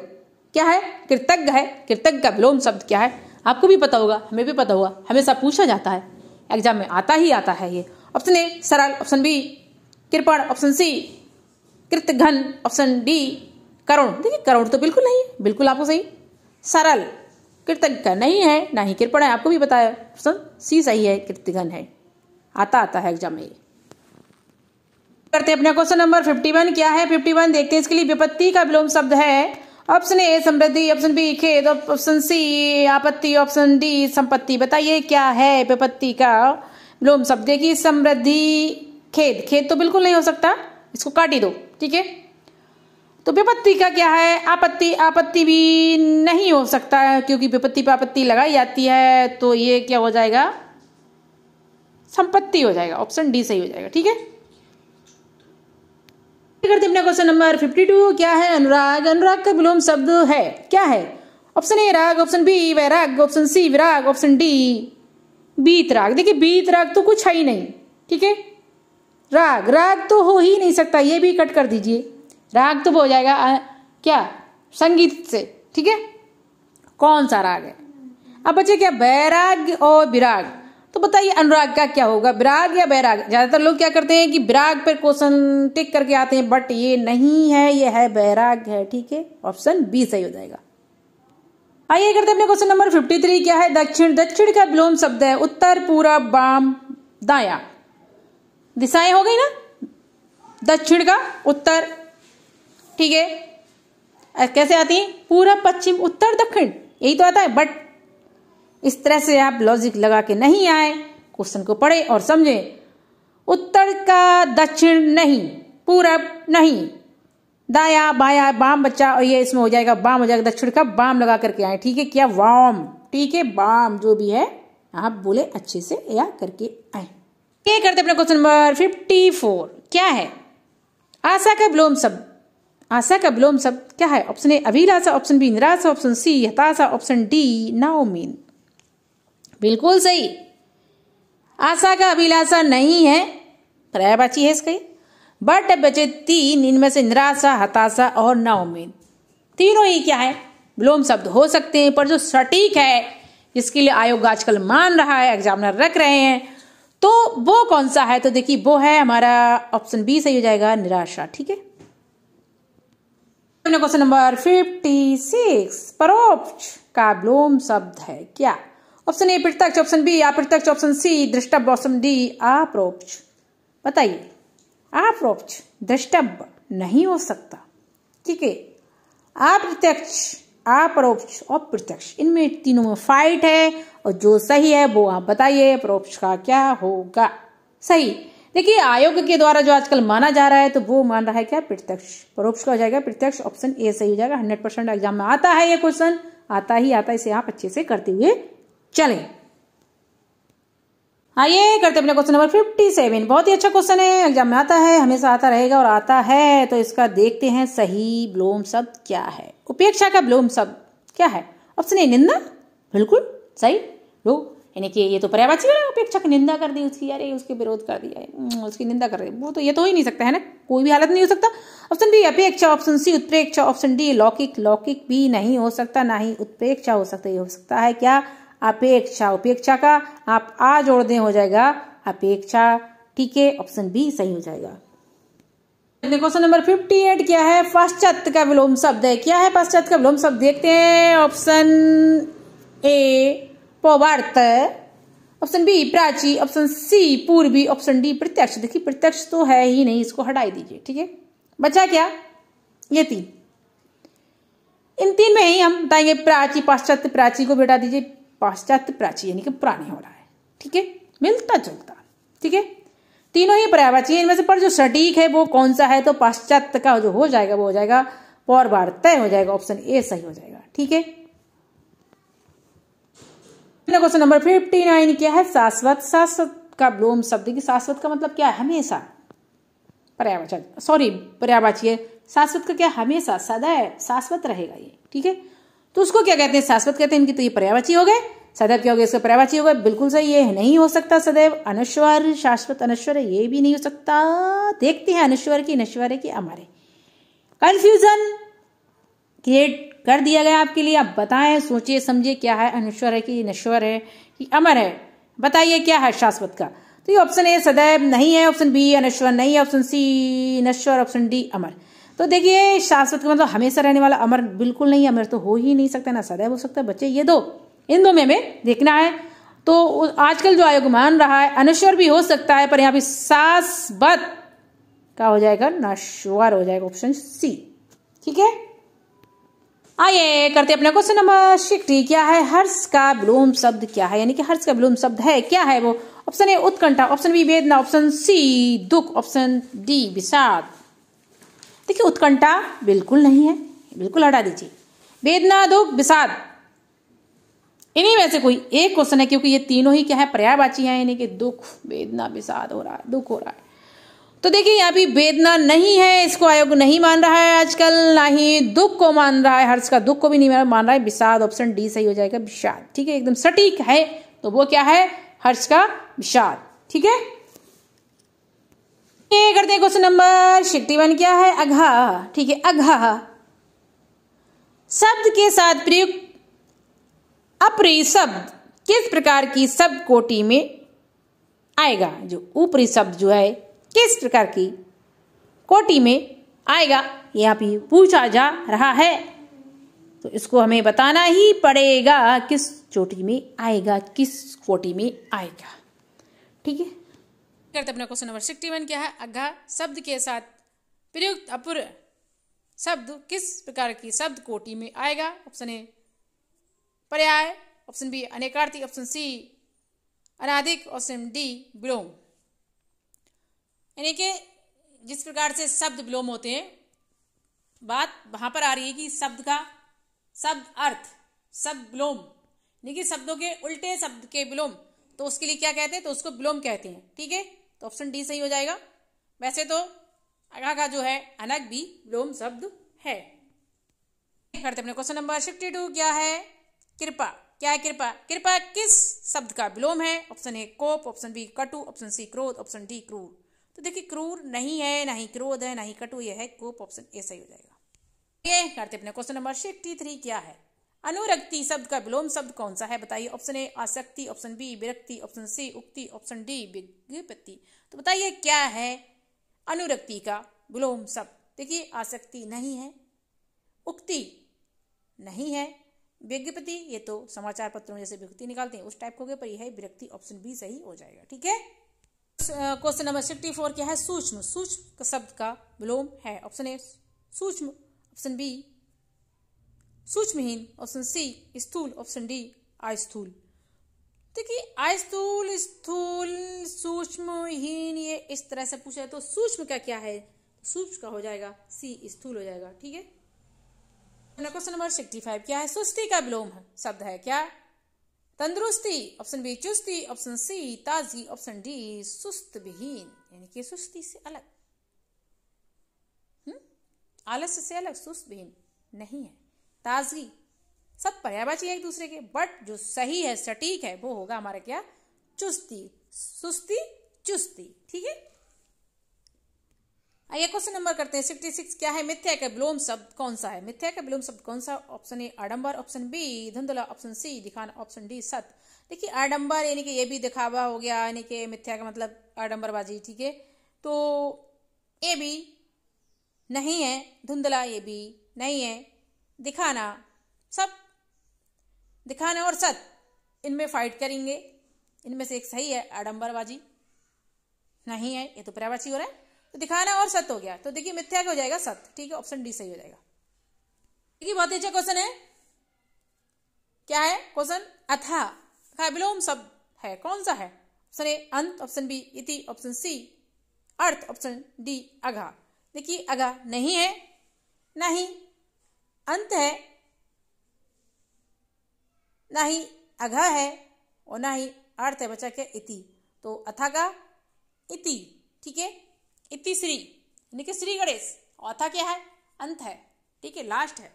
क्या है, कृतज्ञ है। कृतज्ञ का विलोम शब्द क्या है, आपको भी पता होगा, हमें भी पता होगा, हमेशा पूछा जाता है, एग्जाम में आता ही आता है ये। ऑप्शन ए सरल, ऑप्शन बी कृपण, ऑप्शन सी कृतघ्न, ऑप्शन डी करुण। देखिए करुण तो बिल्कुल नहीं है, बिल्कुल आपको सही। सरल कृतज्ञ नहीं है, ना ही कृपण है, आपको भी पता है, ऑप्शन सी सही है, कृतघ्न है, आता है एग्जाम में ये। करते हैं अपना क्वेश्चन नंबर 51 क्या है, 51 देखते हैं। इसके लिए विपत्ति का विलोम शब्द है। ऑप्शन ए समृद्धि, ऑप्शन बी खेद, ऑप्शन सी आपत्ति, ऑप्शन डी संपत्ति। बताइए क्या है विपत्ति का विलोम शब्द। देखिए समृद्धि, खेद, खेद तो बिल्कुल नहीं हो सकता, इसको काट ही दो। ठीक है, तो विपत्ति का क्या है, आपत्ति, आपत्ति भी नहीं हो सकता क्योंकि विपत्ति पर आपत्ति लगाई जाती है, तो ये क्या हो जाएगा, संपत्ति हो जाएगा, ऑप्शन डी सही हो जाएगा। ठीक है, करते अपना क्वेश्चन नंबर 52 क्या है, अनुराग। अनुराग का विलोम शब्द है। क्या है, ऑप्शन ए राग, ऑप्शन बी वैराग, ऑप्शन सी विराग, ऑप्शन डी बीतराग। देखिए बीतराग तो कुछ है ही नहीं। ठीक है, राग, राग तो हो ही नहीं सकता, ये भी कट कर दीजिए। राग तो हो जाएगा क्या, संगीत से। ठीक है, कौन सा राग है। अब बचे क्या, बैराग और विराग। तो बताइए अनुराग का क्या होगा, विराग या बैराग। ज्यादातर लोग क्या करते हैं कि विराग पर क्वेश्चन टिक करके आते हैं, बट ये नहीं है, ये है बैराग है। ठीक है, ऑप्शन बी सही हो जाएगा। आइए करते हैं अपने क्वेश्चन नंबर 53 क्या है, दक्षिण। दक्षिण का विलोम शब्द है उत्तर, पूरब, वाम, दाया। दिशाएं हो गई ना, दक्षिण का उत्तर। ठीक है, कैसे आती है, पूरब, पश्चिम, उत्तर, दक्षिण, यही तो आता है। बट इस तरह से आप लॉजिक लगा के नहीं आए, क्वेश्चन को पढ़े और समझे। उत्तर का दक्षिण नहीं, पूरब नहीं, दाया बाया बाम बच्चा, और ये इसमें हो जाएगा बाम हो जाएगा, दक्षिण का बाम लगा करके आए। ठीक है, क्या वाम, ठीक है बाम जो भी है आप बोले अच्छे से या करके आए। ये करते अपना क्वेश्चन नंबर 54 क्या है, आशा का विलोम शब्द। आशा का विलोम शब्द क्या है, ऑप्शन ए अभिलाषा, ऑप्शन बी निराशा, ऑप्शन सी हताशा, ऑप्शन डी नाउमीद। बिल्कुल सही, आशा का अभिलाषा नहीं है, पर्यायवाची है इसका। बट बचे 3, इनमें से निराशा, हताशा और नाउमीद, तीनों ही क्या है, विलोम शब्द हो सकते हैं, पर जो सटीक है जिसके लिए आयोग आजकल मान रहा है, एग्जामिनर रख रहे हैं, तो वो कौन सा है। तो देखिए वो है हमारा ऑप्शन बी सही हो जाएगा, निराशा। ठीक है, क्वेश्चन नंबर 56 परोक्ष का विलोम शब्द है क्या। ऑप्शन ए प्रत्यक्ष, ऑप्शन बी अप्रत्यक्ष, ऑप्शन सी द्रष्टव्य, ऑप्शन डी अपरोक्ष। बताइए, अपरोक्ष द्रष्टव्य नहीं हो सकता, ठीक है। अप्रत्यक्ष, अपरोक्ष और प्रत्यक्ष, इनमें तीनों में फाइट है और जो सही है वो आप बताइए परोक्ष का क्या होगा सही। देखिए आयोग के द्वारा जो आजकल माना जा रहा है तो वो मान रहा है क्या प्रत्यक्ष, परोक्ष का हो जाएगा प्रत्यक्ष, ऑप्शन ए सही हो जाएगा। 100% एग्जाम में आता है ये क्वेश्चन, आता ही आता है, इसे आप अच्छे से करते हुए चलें। आइए करते अपने क्वेश्चन नंबर 57। बहुत ही अच्छा क्वेश्चन है, एग्जाम में आता है, हमेशा आता रहेगा और आता है। तो इसका देखते हैं सही विलोम शब्द क्या है। उपेक्षा का विलोम शब्द क्या है? ऑप्शन ए निंदा, बिल्कुल सही। लो यानी कि ये तो पर्यायवाची है, उपेक्षा की निंदा कर दी उसकी, अरे उसके विरोध कर दिया, उसकी निंदा कर दी, वो तो ये तो ही नहीं सकता है ना, कोई भी हालत नहीं हो सकता। ऑप्शन बी अपेक्षा, ऑप्शन सी उत्प्रेक्षा, ऑप्शन डी लौकिक, लौकिक भी नहीं हो सकता, ना ही उत्प्रेक्षा हो सकता, ये हो सकता है क्या अपेक्षा। उपेक्षा का आप आ जोड़ दें हो जाएगा अपेक्षा, ठीक है, ऑप्शन बी सही हो जाएगा। क्वेश्चन नंबर 58 क्या है? पश्चात का विलोम शब्द है, क्या है पश्चात का विलोम शब्द? देखते हैं। ऑप्शन ए पौवार्त, ऑप्शन बी प्राची, ऑप्शन सी पूर्वी, ऑप्शन डी प्रत्यक्ष। देखिए प्रत्यक्ष तो है ही नहीं, इसको हटाई दीजिए, ठीक है। बचा क्या? ये तीन, इन तीन में ही हम बताएंगे प्राची, पाश्चात्य, प्राची को बेटा दीजिए पाश्चात्य प्राची, यानी कि पुरानी हो रहा है, ठीक है, मिलता जुलता, ठीक है। तीनों ही पर्यायवाची है, इनमें से पर जो सटीक है वो कौन सा है? तो पाश्चात्य का जो हो जाएगा वो हो जाएगा पौर्वार्त हो जाएगा, ऑप्शन ए सही हो जाएगा, ठीक है। क्वेश्चन नंबर 59 क्या है? शाश्वत, शाश्वत का विलोम शब्द की शाश्वत का मतलब क्या है? हमेशा, पर्यायवाची, सॉरी पर्यायवाची है, शाश्वत का क्या? हमेशा, सदैव, शाश्वत रहेगा ये, ठीक है। तो उसको क्या कहते हैं? शाश्वत कहते हैं, इनकी तो ये पर्यायवाची हो गए। सदैव क्या हो गया? इसका पर्यायवाची हो गया, बिल्कुल सही, ये नहीं हो सकता सदैव। अनश्वर, शाश्वत अनश्वर है, ये भी नहीं हो सकता। देखते हैं अनश्वर की, नश्वर है कि अमर है। कंफ्यूजन क्रिएट कर दिया गया आपके लिए, आप बताएं, सोचिए समझिए क्या है, अनश्वर है कि नश्वर है कि अमर है, बताइए क्या है शाश्वत का। तो ये ऑप्शन ए सदैव नहीं है, ऑप्शन बी अनश्वर नहीं है, ऑप्शन सी नश्वर, ऑप्शन डी अमर। तो देखिए शाश्वत का मतलब हमेशा रहने वाला, अमर बिल्कुल नहीं, अमर तो हो ही नहीं सकता, ना सदैव हो सकता है। बच्चे ये दो, इन दो में हमें देखना है। तो आजकल जो आयोग मान रहा है अनश्वर भी हो सकता है, पर यहाँ पे शाश्वत का हो जाएगा नश्वर हो जाएगा, ऑप्शन सी, ठीक है। आइए करते अपने क्वेश्चन नंबर 60 क्या है? हर्ष का विलोम शब्द क्या है, यानी कि हर्ष का विलोम शब्द है क्या है वो? ऑप्शन ए उत्कंठा, ऑप्शन बी वेदना, ऑप्शन सी दुख, ऑप्शन डी विषाद। देखिए उत्कंठा बिल्कुल नहीं है, बिल्कुल हटा दीजिए। वेदना, दुख, विषाद, इन्हीं में से कोई एक क्वेश्चन है, क्योंकि ये तीनों ही क्या है? पर्यायवाची हैं, यानी कि दुख, वेदना, विषाद हो रहा है, दुख हो रहा है। तो देखिए यहाँ भी वेदना नहीं है, इसको आयोग नहीं मान रहा है आजकल, ना ही दुख को मान रहा है, हर्ष का दुख को भी नहीं मान रहा है। विषाद, ऑप्शन डी सही हो जाएगा, विषाद, ठीक है, एकदम सटीक है। तो वो क्या है? हर्ष का विषाद, ठीक है। ये करते हैं क्वेश्चन नंबर 61 क्या है? अघा, ठीक है, अघा शब्द के साथ प्रयुक्त अपरी शब्द किस प्रकार की शब्द कोटि में आएगा? जो ऊपरी शब्द जो है किस प्रकार की कोटि में आएगा, यहाँ पे पूछा जा रहा है। तो इसको हमें बताना ही पड़ेगा, किस चोटी में आएगा, किस कोटि में आएगा, ठीक है। करते अपना क्वेश्चन नंबर 61 क्या है? अघा शब्द के साथ प्रयुक्त अपूर्व शब्द किस प्रकार की शब्द कोटि में आएगा? ऑप्शन ए पर्याय, ऑप्शन बी अनेकार्थी, ऑप्शन सी अनादिक, ऑप्शन डी विलोम। यानी कि जिस प्रकार से शब्द विलोम होते हैं, बात वहां पर आ रही है कि शब्द का शब्द अर्थ, शब्द विलोम, यानी कि शब्दों के उल्टे शब्द के विलोम, तो उसके लिए क्या कहते हैं? तो उसको विलोम कहते हैं, ठीक है। तो ऑप्शन डी सही हो जाएगा। वैसे तो अघा का जो है अनग भी विलोम शब्द है। करते अपने क्वेश्चन नंबर 62 क्या है? कृपा, क्या है कृपा? कृपा किस शब्द का विलोम है? ऑप्शन ए कोप, ऑप्शन बी कटु, ऑप्शन सी क्रोध, ऑप्शन डी क्रूर। तो देखिए क्रूर नहीं है, ना ही क्रोध है, ना ही कटु, ये है कोप, ऑप्शन ए सही हो जाएगा। ये करते अपने क्वेश्चन नंबर 63 क्या है? अनुरक्ति शब्द का विलोम शब्द कौन सा है? बताइए। ऑप्शन ए आसक्ति, ऑप्शन बी विरक्ति, ऑप्शन सी उक्ति, ऑप्शन डी विज्ञप्ति। तो बताइए क्या है अनुरक्ति का विलोम शब्द? देखिए आसक्ति नहीं है, उक्ति नहीं है, विज्ञप्ति ये तो समाचार पत्रों में जैसे विज्ञप्ति निकालते हैं उस टाइप हो गए, पर यह है विरक्ति, ऑप्शन बी सही हो जाएगा, ठीक है। क्वेश्चन नंबर 64 क्या है? सूक्ष्म, सूक्ष्म शब्द का विलोम है। ऑप्शन ए सूक्ष्म, ऑप्शन बी सूक्ष्महीन, ऑप्शन सी स्थूल, ऑप्शन डी अस्थूल। देखिए अस्थूल, स्थूल, सूक्ष्महीन, ये इस तरह से पूछा है तो सूक्ष्म का क्या है, सूक्ष्म का हो जाएगा सी स्थूल हो जाएगा। ठीक है, क्वेश्चन नंबर 65 क्या है, सुस्ती का विलोम शब्द है क्या, तंदुरुस्ती, ऑप्शन बी चुस्ती, ऑप्शन सी ताजगी, ऑप्शन डी सुस्त विहीन, यानी कि सुस्ती से अलग, आलस्य से अलग, सुस्त विहीन नहीं है। ताजगी, सब पर्यायवाची है एक दूसरे के, बट जो सही है सटीक है वो होगा हमारा क्या, चुस्ती, सुस्ती चुस्ती। ठीक है, आइए क्वेश्चन नंबर करते हैं 66 क्या है, मिथ्या का विलोम शब्द कौन सा है, मिथ्या का विलोम शब्द कौन सा, ऑप्शन ए आडंबर, ऑप्शन बी धुंधला, ऑप्शन सी दिखाना, ऑप्शन डी सत्य। देखिए आडंबर यानी कि ये भी दिखावा हो गया, यानी कि मिथ्या का मतलब आडंबरबाजी। ठीक है, तो ये भी नहीं है, धुंधला ये भी नहीं है, दिखाना, सब दिखाना और सत्य इनमें फाइट करेंगे, इनमें से एक सही है, आडंबरबाजी नहीं है, ये तो पर्यायवाची हो रहा है, तो दिखाना और सत्य हो गया, तो देखिए मिथ्या का हो जाएगा सत्य। ठीक है, ऑप्शन डी सही हो जाएगा। देखिए बहुत अच्छा क्वेश्चन है, क्या है क्वेश्चन, अथा का विलोम शब्द है कौन सा है, ऑप्शन ए अंत, ऑप्शन बी इति, ऑप्शन सी अर्थ, ऑप्शन डी अघा। देखिए अघा नहीं है, ना ही अंत है, ना ही अघा है, और ना ही अर्थ है, बचा क्या इति, तो अथा का इति। ठीक है, इति श्री यानी कि श्री गणेश, और अथा क्या है, अंत है। ठीक है, लास्ट है,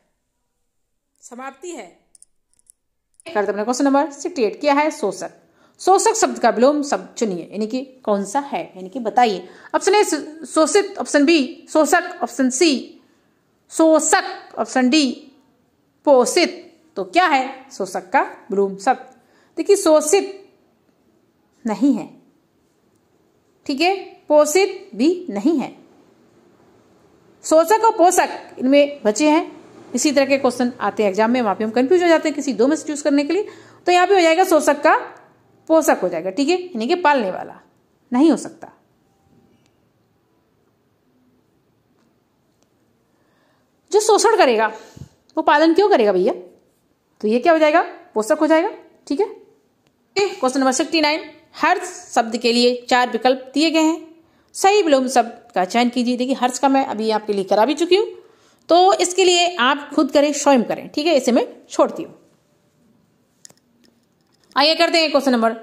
समाप्ति है। करते अपने क्वेश्चन नंबर 68 क्या है, शोषक, शोषक शब्द का विलोम शब्द चुनिए, यानी कि कौन सा है, यानी कि बताइए। ऑप्शन ए शोषित, ऑप्शन बी शोषक, ऑप्शन सी शोषक, ऑप्शन डी पोषित। तो क्या है शोषक का विलोम शब्द, देखिए शोषित नहीं है, ठीक है, पोषित भी नहीं है, शोषक और पोषक इनमें बचे हैं। इसी तरह के क्वेश्चन आते हैं एग्जाम में, वहां पे हम कंफ्यूज हो जाते हैं किसी दो में से चूज करने के लिए, तो यहाँ पे हो जाएगा शोषक का पोषक हो जाएगा। ठीक है, यानी कि पालने वाला नहीं हो सकता। जो शोषण करेगा वो पालन क्यों करेगा भैया, तो ये क्या हो जाएगा, पोषक हो जाएगा। ठीक है, क्वेश्चन नंबर 69 हर्ष शब्द के लिए 4 विकल्प दिए गए हैं, सही विलोम शब्द का चयन कीजिए। देखिए हर्ष का मैं अभी आपके लिए करा भी चुकी हूं, तो इसके लिए आप खुद करें, स्वयं करें। ठीक है, इसे मैं छोड़ती हूं। आइए करते हैं क्वेश्चन नंबर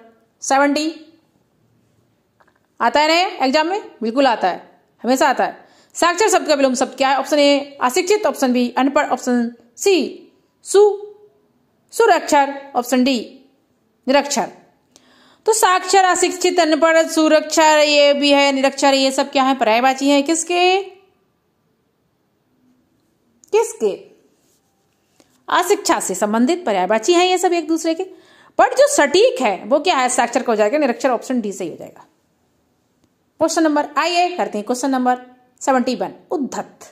70। आता है ना एग्जाम में, बिल्कुल आता है, हमेशा आता है। साक्षर शब्द का विलोम शब्द क्या है, ऑप्शन ए अशिक्षित, ऑप्शन बी अनपढ़, ऑप्शन सी सुरक्षर, ऑप्शन डी निरक्षर। तो साक्षर, अशिक्षित, अनपढ़, सुरक्षर, ये भी है, निरक्षर, ये सब क्या है, पर्यायवाची है। किसके किसके, अशिक्षा से संबंधित पर्यायवाची है ये सब एक दूसरे के, बट जो सटीक है वो क्या है, साक्षर का हो जाएगा निरक्षर, ऑप्शन डी सही हो जाएगा। क्वेश्चन नंबर आइए करते हैं क्वेश्चन नंबर 71 उद्धत।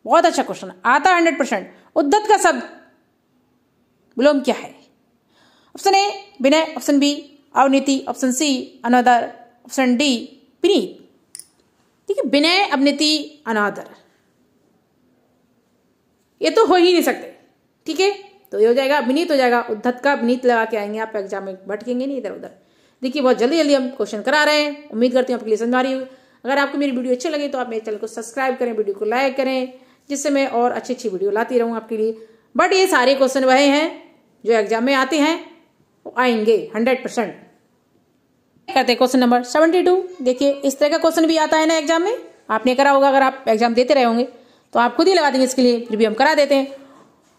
बहुत अच्छा क्वेश्चन आता 100%। उद्धत का शब्द विलोम क्या है, ऑप्शन ए विनय, ऑप्शन बी अवनीति, ऑप्शन सी अनादर, ऑप्शन डी विनीत। ठीक है, विनय, अवनीति, अनादर ये तो हो ही नहीं सकते। ठीक है, तो ये हो जाएगा विनीत हो जाएगा। उद्धत का विनीत लगा के आएंगे आप एग्जाम में, भटकेंगे नहीं इधर उधर। देखिए बहुत जल्दी जल्दी हम क्वेश्चन करा रहे हैं, उम्मीद करती हूँ आपके लिए समझ आ रही हो। अगर आपको मेरी वीडियो अच्छी लगे तो आप मेरे चैनल को सब्सक्राइब करें, वीडियो को लाइक करें, जिससे मैं और अच्छी अच्छी वीडियो लाती रहूँ आपके लिए। बट ये सारे क्वेश्चन वही हैं जो एग्जाम में आते हैं, वो आएंगे 100%। करते हैं क्वेश्चन नंबर 72। देखिए इस तरह का क्वेश्चन भी आता है ना एग्जाम में, आपने करा होगा, अगर आप एग्जाम देते रहे होंगे तो आप खुद ही लगा देंगे, इसके लिए फिर भी हम करा देते हैं।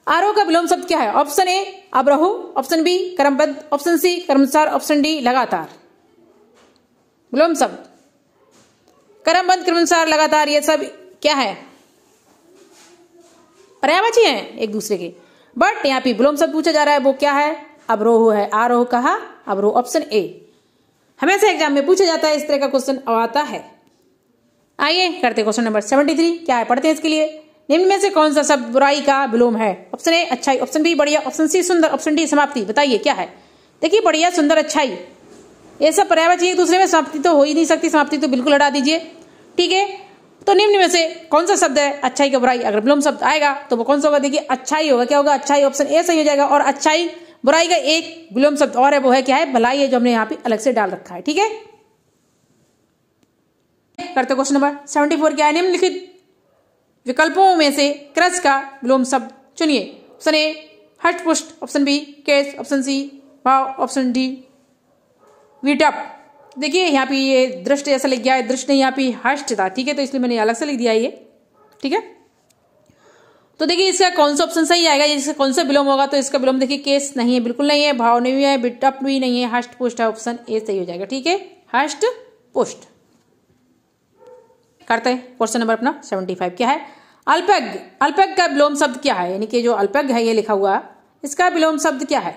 आरोह का विलोम शब्द क्या है, ऑप्शन ए अवरोह, ऑप्शन बी क्रमबद्ध, ऑप्शन सी क्रमानुसार, ऑप्शन डी लगातार। विलोम शब्द क्रमबद्ध, क्रमानुसार, लगातार, ये सब क्या है, पर्यायवाची हैं एक दूसरे के, बट यहाँ पे विलोम शब्द पूछा जा रहा है, वो क्या है, अवरोह है। आरोह कहा, अवरोह, ऑप्शन ए। हमेशा एग्जाम में पूछा जाता है इस तरह का क्वेश्चन आता है। आइए करते क्वेश्चन नंबर 73 क्या है, पढ़ते हैं इसके लिए। निम्न में से कौन सा शब्द बुराई का विलोम है, ऑप्शन ए अच्छाई, ऑप्शन बी बढ़िया, ऑप्शन सी सुंदर, ऑप्शन डी समाप्ति। बताइए क्या है। देखिए बढ़िया, सुंदर, अच्छाई ये सब पर्यायवाची एक दूसरे में, समाप्ति तो हो ही नहीं सकती, समाप्ति तो बिल्कुल हटा दीजिए। ठीक है, तो निम्न में से कौन सा शब्द है अच्छाई का बुराई? अगर विलोम शब्द आएगा तो वो कौन सा होगा? देखिए अच्छाई होगा। क्या होगा? अच्छाई। ऑप्शन ए सही हो जाएगा। और अच्छाई बुराई का एक विलोम शब्द और है, वो है क्या है? भलाई है, जो हमने यहाँ पे अलग से डाल रखा है। ठीक है, करते क्वेश्चन नंबर 74। क्या है? निम्नलिखित विकल्पों में से क्रच का विलोम शब्द चुनिए। ऑप्शन ए हष्ट पुष्ट, ऑप्शन बी केस, ऑप्शन सी भाव, ऑप्शन डी विटप। देखिए यहाँ पे ये दृष्ट ऐसा लिख गया है, दृष्ट नहीं, यहाँ पे हष्ट था। ठीक है, तो इसलिए मैंने अलग से लिख दिया ये। ठीक है, तो देखिए इसका कौन सा ऑप्शन सही आएगा, इसका कौन सा विलोम होगा? तो इसका विलोम देखिए केस नहीं है, बिल्कुल नहीं है, भाव नहीं है, विटप भी नहीं है, हष्ट पुष्ट है। ऑप्शन ए सही हो जाएगा। ठीक है, हष्ट पुष्ट। करते हैं क्वेश्चन नंबर अपना 75। क्या है? अल्पज्ञ। अल्पज्ञ का विलोम शब्द क्या है? यानी कि जो अल्पज्ञ है ये लिखा हुआ, इसका विलोम शब्द क्या है?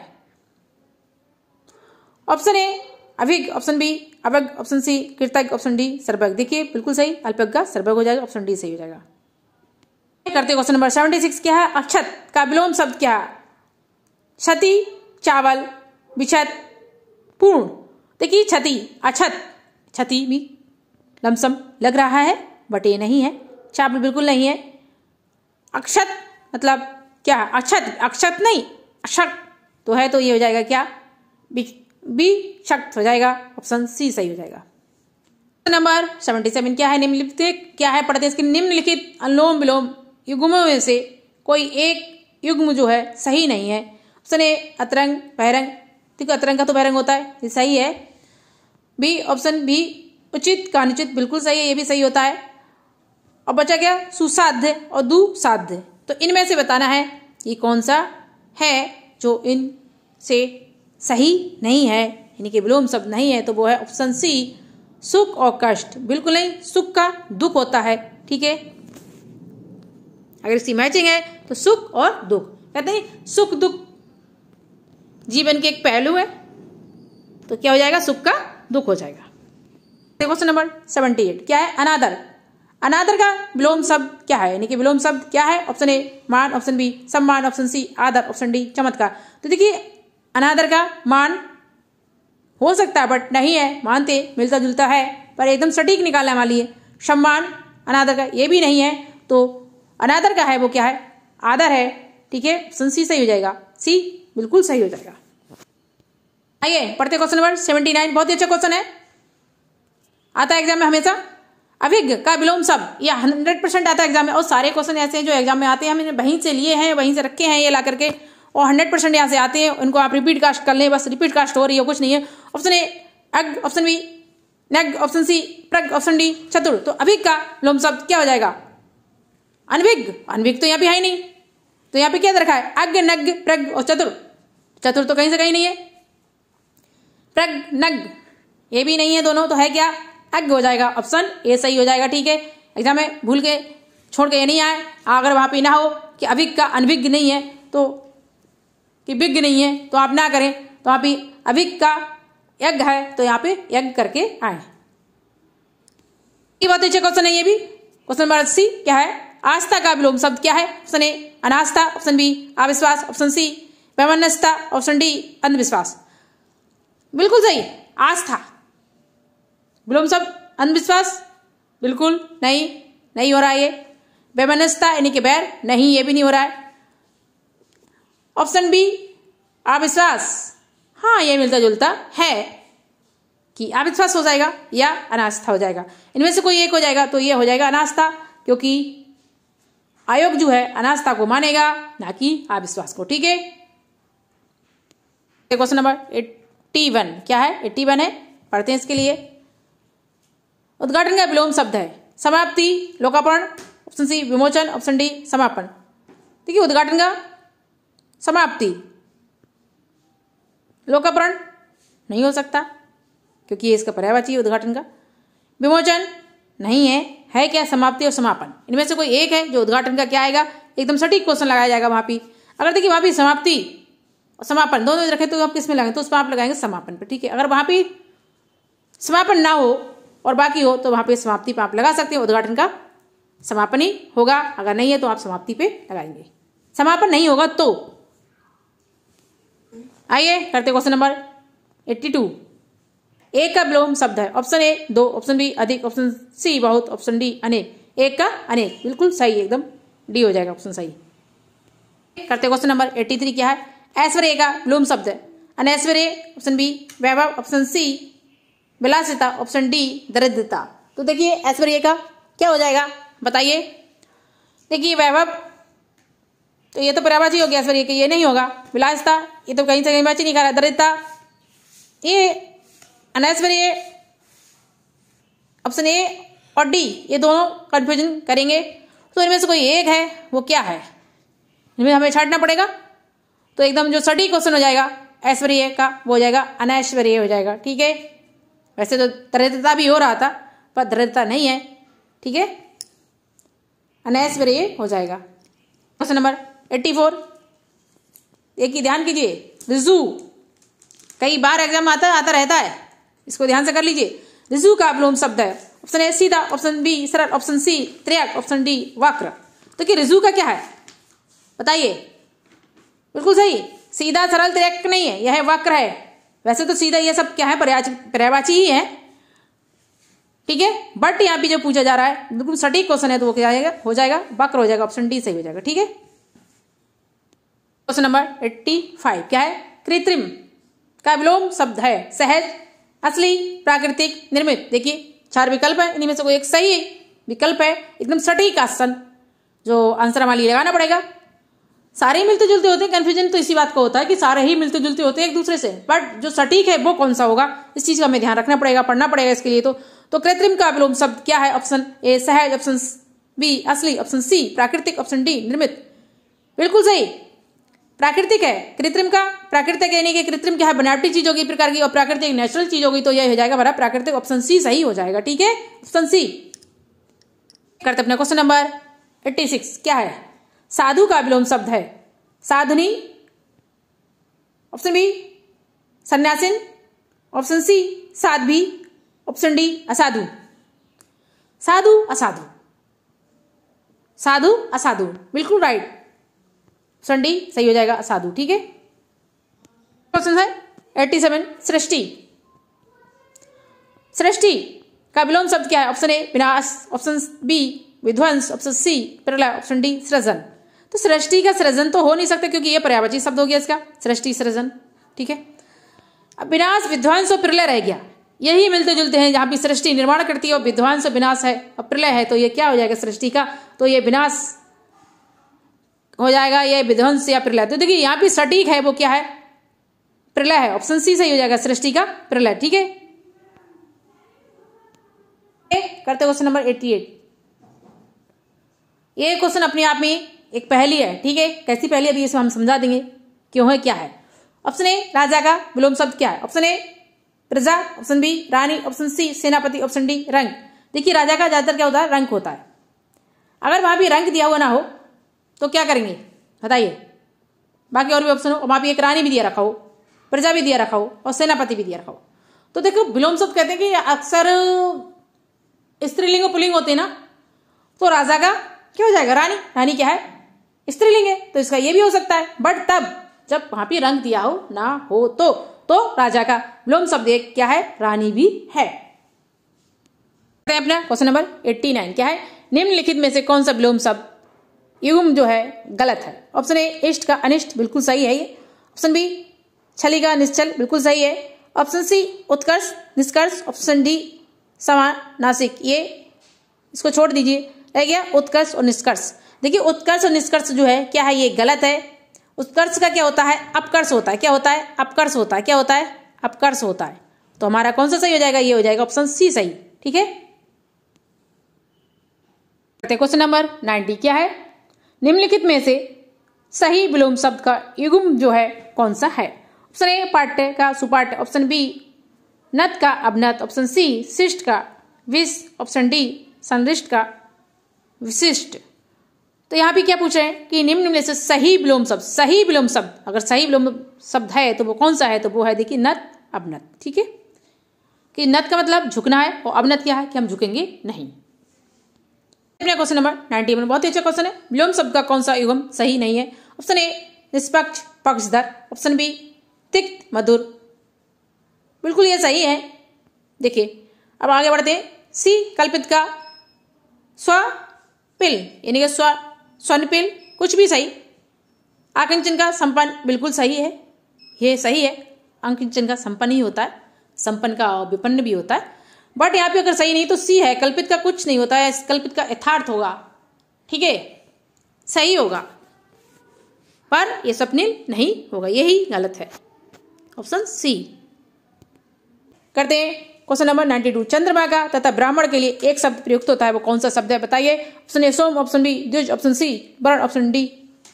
ऑप्शन ए अभिज्ञ, ऑप्शन बी अवज्ञ, ऑप्शन सी कृतज्ञ, ऑप्शन डी सर्वज्ञ। देखिए बिल्कुल सही, अल्पज्ञ का सर्वज्ञ हो जाएगा। ऑप्शन डी सही हो जाएगा। करते क्वेश्चन नंबर 76। क्या है? अक्षत का विलोम शब्द क्या है? क्षति, चावल, विक्षत, पूर्ण। देखिए क्षति, अक्षत, क्षति भी लमसम लग रहा है बट ये नहीं है। चावल बिल्कुल नहीं है। अक्षत मतलब क्या है? अक्षत, अक्षत नहीं अक्षत तो है, तो ये हो जाएगा क्या? बी शक्त हो जाएगा। ऑप्शन सी सही हो जाएगा। नंबर 77। क्या है? निम्नलिखित क्या है? पढ़ते हैं इसके। निम्नलिखित अनुलोम विलोम युग्मों में से कोई एक युग्म जो है सही नहीं है। ऑप्शन ए अतरंग बहिरंग। ठीक है, अतरंग का तो बहिरंग होता है, ये सही है। बी ऑप्शन बी उचित का अनुचित, बिल्कुल सही है, ये भी सही होता है। और बचा क्या? सुसाध्य और दुसाध्य। तो इनमें से बताना है ये कौन सा है जो इनसे सही नहीं है, यानी कि विलोम शब्द नहीं है। तो वो है ऑप्शन सी सुख और कष्ट। बिल्कुल नहीं, सुख का दुख होता है। ठीक है, अगर इसकी मैचिंग है तो सुख और दुख। कहते हैं सुख दुख जीवन के एक पहलू है, तो क्या हो जाएगा? सुख का दुख हो जाएगा। Question number 78। क्या है? अनादर। अनादर का विलोम शब्द क्या है? यानी कि विलोम शब्द क्या है? ऑप्शन ए मान, ऑप्शन बी सम्मान, ऑप्शन सी आदर, ऑप्शन डी चमत्कार। तो देखिए अनादर का मान हो सकता है बट नहीं है, मानते मिलता जुलता है पर एकदम सटीक निकालने वाली है। सम्मान अनादर का ये भी नहीं है, तो अनादर का है वो क्या है? आदर है। ठीक है, ऑप्शन सी सही हो जाएगा। सी बिल्कुल सही हो जाएगा। आइए पढ़ते क्वेश्चन नंबर 79। बहुत ही अच्छा क्वेश्चन है, आता है एग्जाम में हमेशा। अभिज्ञ का विलोम शब्द, यह 100% आता है एग्जाम में। और सारे क्वेश्चन ऐसे हैं जो एग्जाम में आते हैं, हमने वहीं से लिए हैं, वहीं से रखे हैं ये ला करके, और 100% यहाँ से आते हैं। उनको आप रिपीट कास्ट कर लें, बस रिपीट कास्ट हो रही है, कुछ नहीं है। ऑप्शन ए अग, ऑप्शन बी नग, ऑप्शन सी प्रग, ऑप्शन डी चतुर। तो अभिज्ञ का विलोम शब्द क्या हो जाएगा? अनभिज्ञ। अनभिज्ञ तो यहाँ पे है ही नहीं, तो यहाँ पे क्या रखा है? अज्ञ, नग, प्रग और चतुर। चतुर तो कहीं से कहीं नहीं है। प्रग नग ये भी नहीं है, दोनों तो है क्या? अज्ञ हो जाएगा। ऑप्शन ए सही हो जाएगा। ठीक है, एग्जाम में भूल के छोड़ के ये नहीं आए, अगर वहां पे ना हो कि अभिज्ञ का अनभिज्ञ नहीं है तो कि विज्ञ नहीं है तो आप ना करें, तो वहां पे अभिज्ञ का यज्ञ है तो यहाँ पे यज्ञ करके आए। ये बहुत अच्छा क्वेश्चन है ये भी। Question number 80। क्या है? आस्था का विलोम शब्द क्या है? ऑप्शन ए अनास्था, ऑप्शन बी अविश्वास, ऑप्शन सी वैमनस्यता, ऑप्शन डी अंधविश्वास। बिल्कुल सही, आस्था। विलोम शब्द अंधविश्वास बिल्कुल नहीं, नहीं हो रहा है ये। वैमनस्यता यानी कि बैर नहीं, ये भी नहीं हो रहा है। ऑप्शन बी अविश्वास, हाँ ये मिलता जुलता है कि अविश्वास हो जाएगा या अनास्था हो जाएगा, इनमें से कोई एक हो जाएगा। तो ये हो जाएगा अनास्था, क्योंकि आयोग जो है अनास्था को मानेगा ना कि अविश्वास को। ठीक है, क्वेश्चन नंबर 81। क्या है? 81 है, पढ़ते हैं इसके लिए। उद्घाटन का विलोम शब्द है समाप्ति, लोकार्पण, ऑप्शन सी विमोचन, ऑप्शन डी समापन। देखिए उद्घाटन का समाप्ति, लोकार्पण नहीं हो सकता क्योंकि ये इसका पर्यायवाची है उद्घाटन का। विमोचन नहीं है, है क्या? समाप्ति और समापन। इनमें से कोई एक है जो उद्घाटन का क्या आएगा, एकदम सटीक क्वेश्चन लगाया जाएगा वहां पर। अगर देखिए वहां पर समाप्ति और समापन दोनों रखे तो आप किस में लगाएंगे? तो उस पर आप लगाएंगे समापन पे। ठीक है, अगर वहां पे समापन ना हो और बाकी हो तो वहां पे समाप्ति पे आप लगा सकते हैं, उद्घाटन का समापन ही होगा। अगर नहीं है तो आप समाप्ति पे लगाएंगे, समापन नहीं होगा तो। आइए करते क्वेश्चन नंबर 82। एक का विलोम शब्द है। ऑप्शन ए दो, ऑप्शन बी अधिक, ऑप्शन सी बहुत, ऑप्शन डी अनेक। एक का अनेक, बिल्कुल सही, एकदम डी हो जाएगा ऑप्शन सही। करते क्वेश्चन नंबर 83 क्या है, ऐश्वर्य का विलोम शब्द है, अनैश्वर्य ऑप्शन बी, वैभव ऑप्शन सी, विलासिता ऑप्शन डी, दरिद्रता। तो देखिए ऐश्वर्य का क्या हो जाएगा बताइए। देखिए वैभव तो ये तो पर्यायवाची हो गया, ऐश्वर्य के ये नहीं होगा, विलासिता ये तो कहीं से कहीं मैच नहीं कर रहा, दरिद्रता ये अनैश्वर्य ऑप्शन ए और डी ये दोनों कंफ्यूजन करेंगे, तो इनमें से कोई एक है वो क्या है, इनमें हमें छांटना पड़ेगा। तो एकदम जो सटीक क्वेश्चन हो जाएगा ऐश्वर्य का वो हो जाएगा अनैश्वर्य हो जाएगा, ठीक है। वैसे तो दरिद्रता भी हो रहा था पर दरिद्रता नहीं है, ठीक है, अनैश्वर्य हो जाएगा। क्वेश्चन नंबर 84 एक ही ध्यान कीजिए, रिजु कई बार एग्जाम आता रहता है, इसको ध्यान से कर लीजिए। रिजु का विलोम शब्द है, ऑप्शन ए सीधा, ऑप्शन बी सरल, ऑप्शन सी त्रियक, ऑप्शन डी वक्र। तो कि रिजु का क्या है बताइए, बिल्कुल सही, सीधा सरल त्रियक नहीं है, यह है वक्र है। वैसे तो सीधा ये सब क्या है पर्यायवाची ही है, ठीक है, बट यहाँ पे जो पूछा जा रहा है बिल्कुल सटीक क्वेश्चन है तो वो क्या हो जाएगा वक्र हो जाएगा, ऑप्शन डी सही हो जाएगा, ठीक है। क्वेश्चन नंबर 85 क्या है, कृत्रिम का विलोम शब्द है, सहज, असली, प्राकृतिक, निर्मित। देखिए 4 विकल्प है, इनमें से कोई एक सही विकल्प है, एकदम सटीक आंसर जो आंसर हमारे लिए लगाना पड़ेगा। सारे ही मिलते जुलते होते हैं, कंफ्यूजन तो इसी बात का होता है कि सारे ही मिलते जुलते होते हैं एक दूसरे से, बट जो सटीक है वो कौन सा होगा इस चीज का हमें ध्यान रखना पड़ेगा, पढ़ना पड़ेगा इसके लिए। तो कृत्रिम का विलोम शब्द क्या है, ऑप्शन ए सहज, ऑप्शन बी असली, ऑप्शन सी प्राकृतिक, ऑप्शन डी निर्मित। बिल्कुल सही, प्राकृतिक है कृत्रिम का, प्राकृतिक यानी कि कृत्रिम क्या है बनावटी चीज होगी प्रकार की, और प्राकृतिक नेचुरल चीज होगी, तो यह हो जाएगा हमारा प्राकृतिक, ऑप्शन सी सही हो जाएगा, ठीक है, ऑप्शन सी। करते अपना क्वेश्चन नंबर 86 क्या है, साधु का विलोम शब्द है, साधुनी, ऑप्शन बी सन्यासिन, ऑप्शन सी साध्वी, ऑप्शन डी असाधु। साधु असाधु, साधु असाधु, बिल्कुल राइट, ऑप्शन डी सही हो जाएगा असाधु, ठीक है। क्वेश्चन है 87 सृष्टि, सृष्टि का विलोम शब्द क्या है, ऑप्शन ए विनाश, ऑप्शन बी विध्वंस, ऑप्शन सी प्रलय, ऑप्शन डी सृजन। तो सृष्टि का सृजन तो हो नहीं सकता क्योंकि ये पर्यायवाची शब्द हो गया इसका, सृष्टि सृजन, ठीक है। अब विनाश विध्वंस और प्रलय रह गया, यही मिलते जुलते हैं, जहां भी सृष्टि निर्माण करती है और विध्वंस विनाश है और प्रलय है, तो ये क्या हो जाएगा सृष्टि का, तो ये विनाश हो जाएगा, ये विध्वंस या प्रलय। तो देखिए यहाँ भी सटीक है वो क्या है प्रलय है, ऑप्शन सी सही हो जाएगा सृष्टि का प्रलय, ठीक है। करते क्वेश्चन नंबर 88, ये क्वेश्चन अपने आप में एक पहेली है, ठीक है, कैसी पहेली अभी इसमें हम समझा देंगे क्यों है क्या है। ऑप्शन ए राजा का विलोम शब्द क्या है, ऑप्शन ए प्रजा, ऑप्शन बी रानी, ऑप्शन सी सेनापति, ऑप्शन डी रंग। देखिए राजा का ज्यादातर क्या होता है रंग होता है, अगर वहां भी रंग दिया हुआ ना हो तो क्या करेंगे बताइए, बाकी और भी ऑप्शन हो, वहां भी एक रानी भी दिया रखा हो, प्रजा भी दिया रखा हो और सेनापति भी दिया रखा हो, तो देखो विलोम शब्द कहते हैं कि अक्सर स्त्रीलिंग और पुल्लिंग होते हैं ना, तो राजा का क्या हो जाएगा रानी, रानी क्या है स्त्रीलिंग है, तो इसका ये भी हो सकता है, बट तब जब वहां पे रंग दिया हो ना हो तो राजा का विलोम शब्द एक क्या है रानी भी है। अपना क्वेश्चन नंबर 89 क्या है, निम्नलिखित में से कौन सा विलोम शब्द युग्म जो है गलत है, ऑप्शन ए इष्ट का अनिष्ट, बिल्कुल सही है ये, ऑप्शन बी छली का निश्चल, बिल्कुल सही है, ऑप्शन सी उत्कर्ष निष्कर्ष, ऑप्शन डी समानासिक, ये इसको छोड़ दीजिए, रह गया उत्कर्ष और निष्कर्ष। देखिए उत्कर्ष और निष्कर्ष जो है क्या है ये गलत है, उत्कर्ष का क्या होता है अपकर्ष होता है, क्या होता है अपकर्ष होता है, क्या होता है अपकर्ष होता है, तो हमारा कौन सा सही हो जाएगा, ये हो जाएगा ऑप्शन सी सही, ठीक है। क्वेश्चन नंबर 90 क्या है, निम्नलिखित में से सही विलोम शब्द का युग्म जो है कौन सा है, ऑप्शन ए पाठ्य का सुपाठ्य, ऑप्शन बी नत का अवनत, ऑप्शन सी शिष्ट का विष, ऑप्शन डी संरिष्ट का विशिष्ट। तो यहाँ पे क्या पूछ रहे हैं कि निम्न में से सही विलोम शब्द, सही विलोम शब्द अगर सही विलोम शब्द है तो वो कौन सा है, तो वो है देखिए नत अवनत, ठीक है, कि नत का मतलब झुकना है और अवनत क्या है कि हम झुकेंगे नहीं। क्वेश्चन नंबर 91 बहुत ही अच्छा क्वेश्चन है, विलोम शब्द का कौन सा युग्म सही नहीं है, ऑप्शन ए निष्पक्ष पक्षधर, ऑप्शन बी तिक्त मधुर, बिल्कुल ये सही है। देखिए अब आगे बढ़ते हैं, सी कल्पित का स्वपिल यानी कि स्वनपिल, कुछ भी सही। आकिंचन का संपन्न बिल्कुल सही है, ये सही है। आकिंचन का संपन्न ही होता है, संपन्न का विपन्न भी होता है। बट यहाँ पे अगर सही नहीं तो सी है, कल्पित का कुछ नहीं होता है, कल्पित का यथार्थ होगा, ठीक है, सही होगा, पर ये स्वप्निल नहीं होगा, यही गलत है, ऑप्शन सी। करते हैं क्वेश्चन नंबर 92। चंद्रभागा तथा ब्राह्मण के लिए एक शब्द प्रयुक्त होता है, वो कौन सा शब्द है बताइए। ऑप्शन ए सोम, ऑप्शन बी द्विज, ऑप्शन सी वर्ण, ऑप्शन डी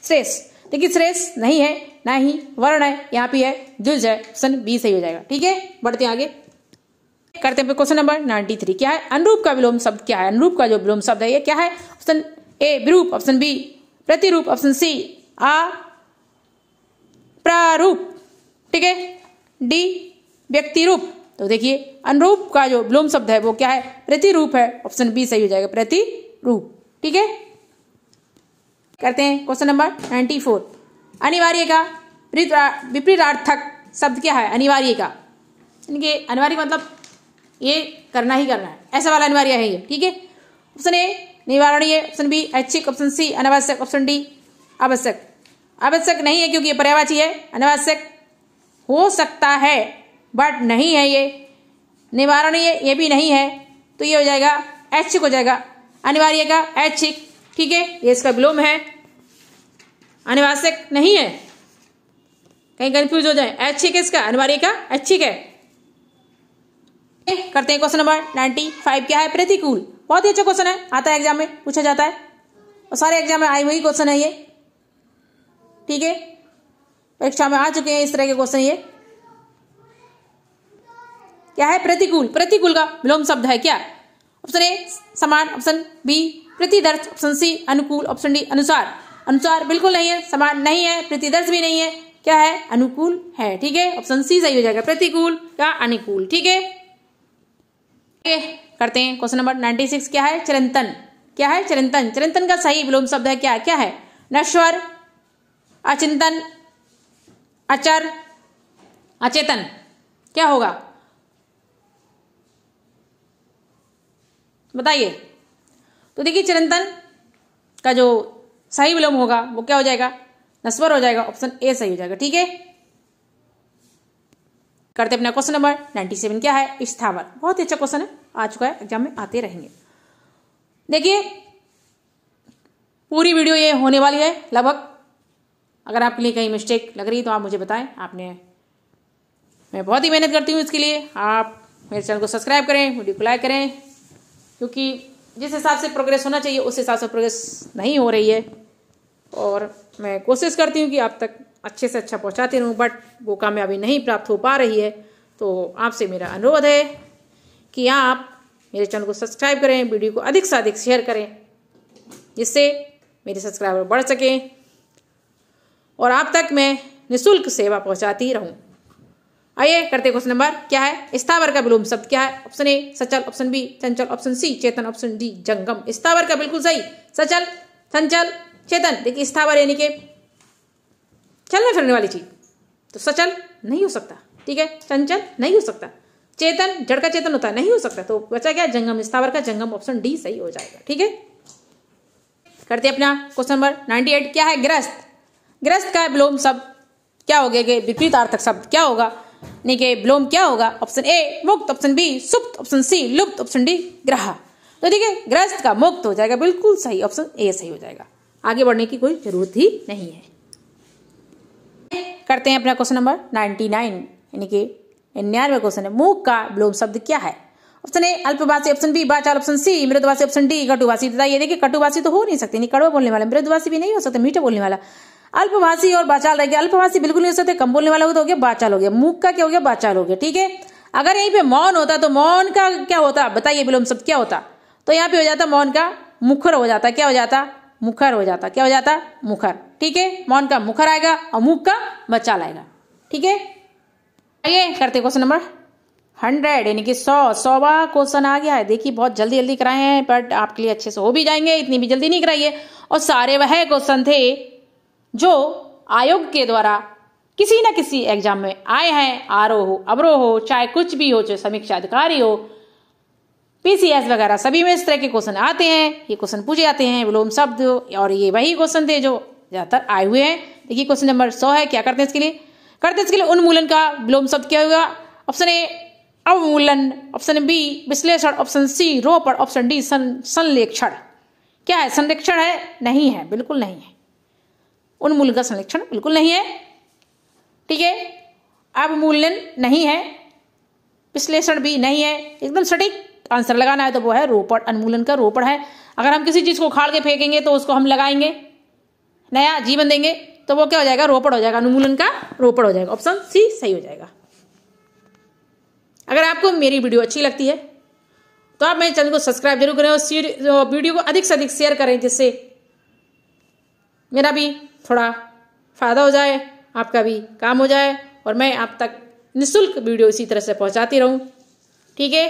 श्रेष। देखिए श्रेष नहीं है, ना ही वर्ण है, यहाँ पे है द्विज है, ऑप्शन बी सही हो जाएगा, ठीक है। बढ़ते हैं आगे, करते हैं क्वेश्चन नंबर 93। क्या है अनुरूप का विलोम शब्द, क्या है अनुरूप का जो विलोम शब्द है ये क्या है। ऑप्शन ए विरूप, ऑप्शन बी प्रतिरूप, ऑप्शन सी प्रारूप, ठीक है, डी व्यक्ति रूप। तो देखिए अनुरूप का जो विलोम शब्द है वो क्या है, प्रतिरूप है, ऑप्शन बी सही हो जाएगा, प्रतिरूप, ठीक है। करते हैं क्वेश्चन नंबर 94। अनिवार्य का विपरीतार्थक शब्द क्या है। अनिवार्य का यानी कि अनिवार्य का मतलब ये करना ही करना है, ऐसा वाला अनिवार्य है ये, ठीक है। ऑप्शन ए निवारणीय, ऑप्शन बी ऐच्छिक, ऑप्शन सी अनावश्यक, ऑप्शन डी आवश्यक। आवश्यक नहीं है क्योंकि ये पर्यायवाची है, अनावश्यक हो सकता है बट नहीं है ये, निवारणीय ये भी नहीं है, तो ये हो जाएगा ऐच्छिक हो जाएगा, अनिवार्य का ऐच्छिक, ठीक है, ये इसका विलोम है, अनावश्यक नहीं है, कहीं कंफ्यूज हो जाए, ऐच्छिक है इसका, अनिवार्य का ऐच्छिक है। करते हैं क्वेश्चन नंबर 95। क्या है प्रतिकूल। बहुत ही अच्छा क्वेश्चन है, आता है एग्जाम में, पूछा जाता है और सारे एग्जाम में आई हुई क्वेश्चन है ये, ठीक है, परीक्षा में आ चुके हैं इस तरह के क्वेश्चन ये। क्या है प्रतिकूल। प्रतिकूल का विलोम शब्द है क्या। ऑप्शन ए समान, ऑप्शन बी प्रतिदर्श, ऑप्शन सी अनुकूल, ऑप्शन डी अनुसार। अनुसार बिल्कुल नहीं है, समान नहीं है, प्रतिदर्श भी नहीं है, क्या है अनुकूल है, ठीक है, ऑप्शन सी सही हो जाएगा, प्रतिकूल का अनुकूल, ठीक है। करते हैं क्वेश्चन नंबर 96। क्या है चिरंतन। क्या है चिरंतन। चिरंतन का सही विलोम शब्द है क्या। क्या है नश्वर, अचिंतन, अचर, अचेतन, क्या होगा बताइए। तो देखिए चिरंतन का जो सही विलोम होगा वो क्या हो जाएगा, नश्वर हो जाएगा, ऑप्शन ए सही हो जाएगा, ठीक है। करते अपना क्वेश्चन नंबर 97। क्या है स्थावर। बहुत ही अच्छा क्वेश्चन है, आ चुका है, एग्जाम में आते रहेंगे। देखिए पूरी वीडियो ये होने वाली है लगभग, अगर आपके लिए कहीं मिस्टेक लग रही है तो आप मुझे बताएं। मैं बहुत ही मेहनत करती हूँ इसके लिए, आप मेरे चैनल को सब्सक्राइब करें, वीडियो को लाइक करें, क्योंकि जिस हिसाब से प्रोग्रेस होना चाहिए उस हिसाब से प्रोग्रेस नहीं हो रही है, और मैं कोशिश करती हूँ कि आप तक अच्छे से अच्छा पहुँचाती रहूँ, बट वो कामयाबी नहीं प्राप्त हो पा रही है। तो आपसे मेरा अनुरोध है कि आप मेरे चैनल को सब्सक्राइब करें, वीडियो को अधिक से अधिक शेयर करें, जिससे मेरे सब्सक्राइबर बढ़ सकें और आप तक मैं निःशुल्क सेवा पहुँचाती रहूँ। आइए करते क्वेश्चन नंबर। क्या है स्थावर का विलोम शब्द। क्या है ऑप्शन ए सचल, ऑप्शन बी चंचल, ऑप्शन सी चेतन, ऑप्शन डी जंगम। स्थावर का बिल्कुल सही, सचल, चंचल, चेतन। देखिए स्थावर यानी कि चलने फिरने वाली चीज, तो सचल नहीं हो सकता, ठीक है, चंचल नहीं हो सकता, चेतन जड़ का चेतन होता है, नहीं हो सकता, तो बचा क्या जंगम, स्थावर का जंगम, ऑप्शन डी सही हो जाएगा, ठीक है। करते अपना क्वेश्चन नंबर 98। क्या है ग्रस्त। ग्रस्त का विलोम शब्द क्या हो गया, विपरीतार्थक शब्द क्या होगा, नहीं के विलोम क्या होगा। ऑप्शन ए मुक्त, ऑप्शन बी सुप्त, ऑप्शन सी लुप्त, ऑप्शन डी ग्रह। तो देखिए ग्रस्त का मुक्त हो जाएगा, बिल्कुल सही, ऑप्शन ए सही हो जाएगा, आगे बढ़ने की कोई जरूरत ही नहीं है। करते हैं अपना क्वेश्चन नंबर 99 यानी कि 99वां क्वेश्चन है। मूक का विलोम शब्द क्या है। ऑप्शन ए अल्पभाषी, ऑप्शन बी वाचाल, ऑप्शन सी मृदुभाषी, ऑप्शन डी कटुभाषी। बताइए, देखिए कटुभाषी तो हो नहीं सकते, नहीं कड़वा बोलने वाला, मृदुभाषी भी नहीं हो सकता, मीठा बोलने वाला, अल्पभाषी और वाचाल रह गया। अल्पभाषी बिल्कुल नहीं हो सकते, कम बोलने वाला हो तो हो गया वाचाल हो गया, मूक का क्या हो गया वाचाल हो गया, ठीक है। अगर यहीं पे मौन होता तो मौन का क्या होता, बताइए विलोम शब्द क्या होता। तो यहाँ पे हो जाता मौन का मुखर हो जाता, क्या हो जाता मुखर हो जाता, क्या हो जाता मुखर, ठीक है। मौन का मुखर आएगा और मूक का वाचाल आएगा, ठीक है। आइए करते क्वेश्चन नंबर 100 यानी कि 100वां क्वेश्चन आ गया है। देखिए बहुत जल्दी जल्दी कराए हैं, बट आपके लिए अच्छे से हो भी जाएंगे, इतनी भी जल्दी नहीं कराइए। और सारे वह क्वेश्चन थे जो आयोग के द्वारा किसी न किसी एग्जाम में आए हैं, आरोह हो अवरोह हो, चाहे कुछ भी हो, चाहे समीक्षा अधिकारी हो, पीसीएस वगैरह सभी में इस तरह के क्वेश्चन आते हैं, ये क्वेश्चन पूछे जाते हैं विलोम शब्द, और ये वही क्वेश्चन थे जो ज्यादातर आए हुए हैं। देखिए क्वेश्चन नंबर 100 है, क्या करते हैं इसके लिए, करते हैं इसके लिए उन्मूलन का विलोम शब्द क्या होगा, ऑप्शन ए अवमूलन, ऑप्शन बी विश्लेषण, ऑप्शन सी रोपण, ऑप्शन डी संलेक्षण। क्या है, संरक्षण है, नहीं है, बिल्कुल नहीं है, उन्मूलन का संरक्षण बिल्कुल नहीं है, ठीक है, अवमूलन नहीं है, विश्लेषण भी नहीं है, एकदम सटीक आंसर लगाना है तो वो है रोपण, उन्मूलन का रोपण है। अगर हम किसी चीज को उखाड़ के फेंकेंगे तो उसको हम लगाएंगे, नया जीवन देंगे, तो वो क्या हो जाएगा, रोपण हो जाएगा, उन्मूलन का रोपण हो जाएगा, ऑप्शन सी सही हो जाएगा। अगर आपको मेरी वीडियो अच्छी लगती है तो आप मेरे चैनल को सब्सक्राइब जरूर करें और वीडियो को अधिक से अधिक शेयर करें, जिससे मेरा भी थोड़ा फायदा हो जाए, आपका भी काम हो जाए और मैं आप तक निःशुल्क वीडियो इसी तरह से पहुंचाती रहूं, ठीक है।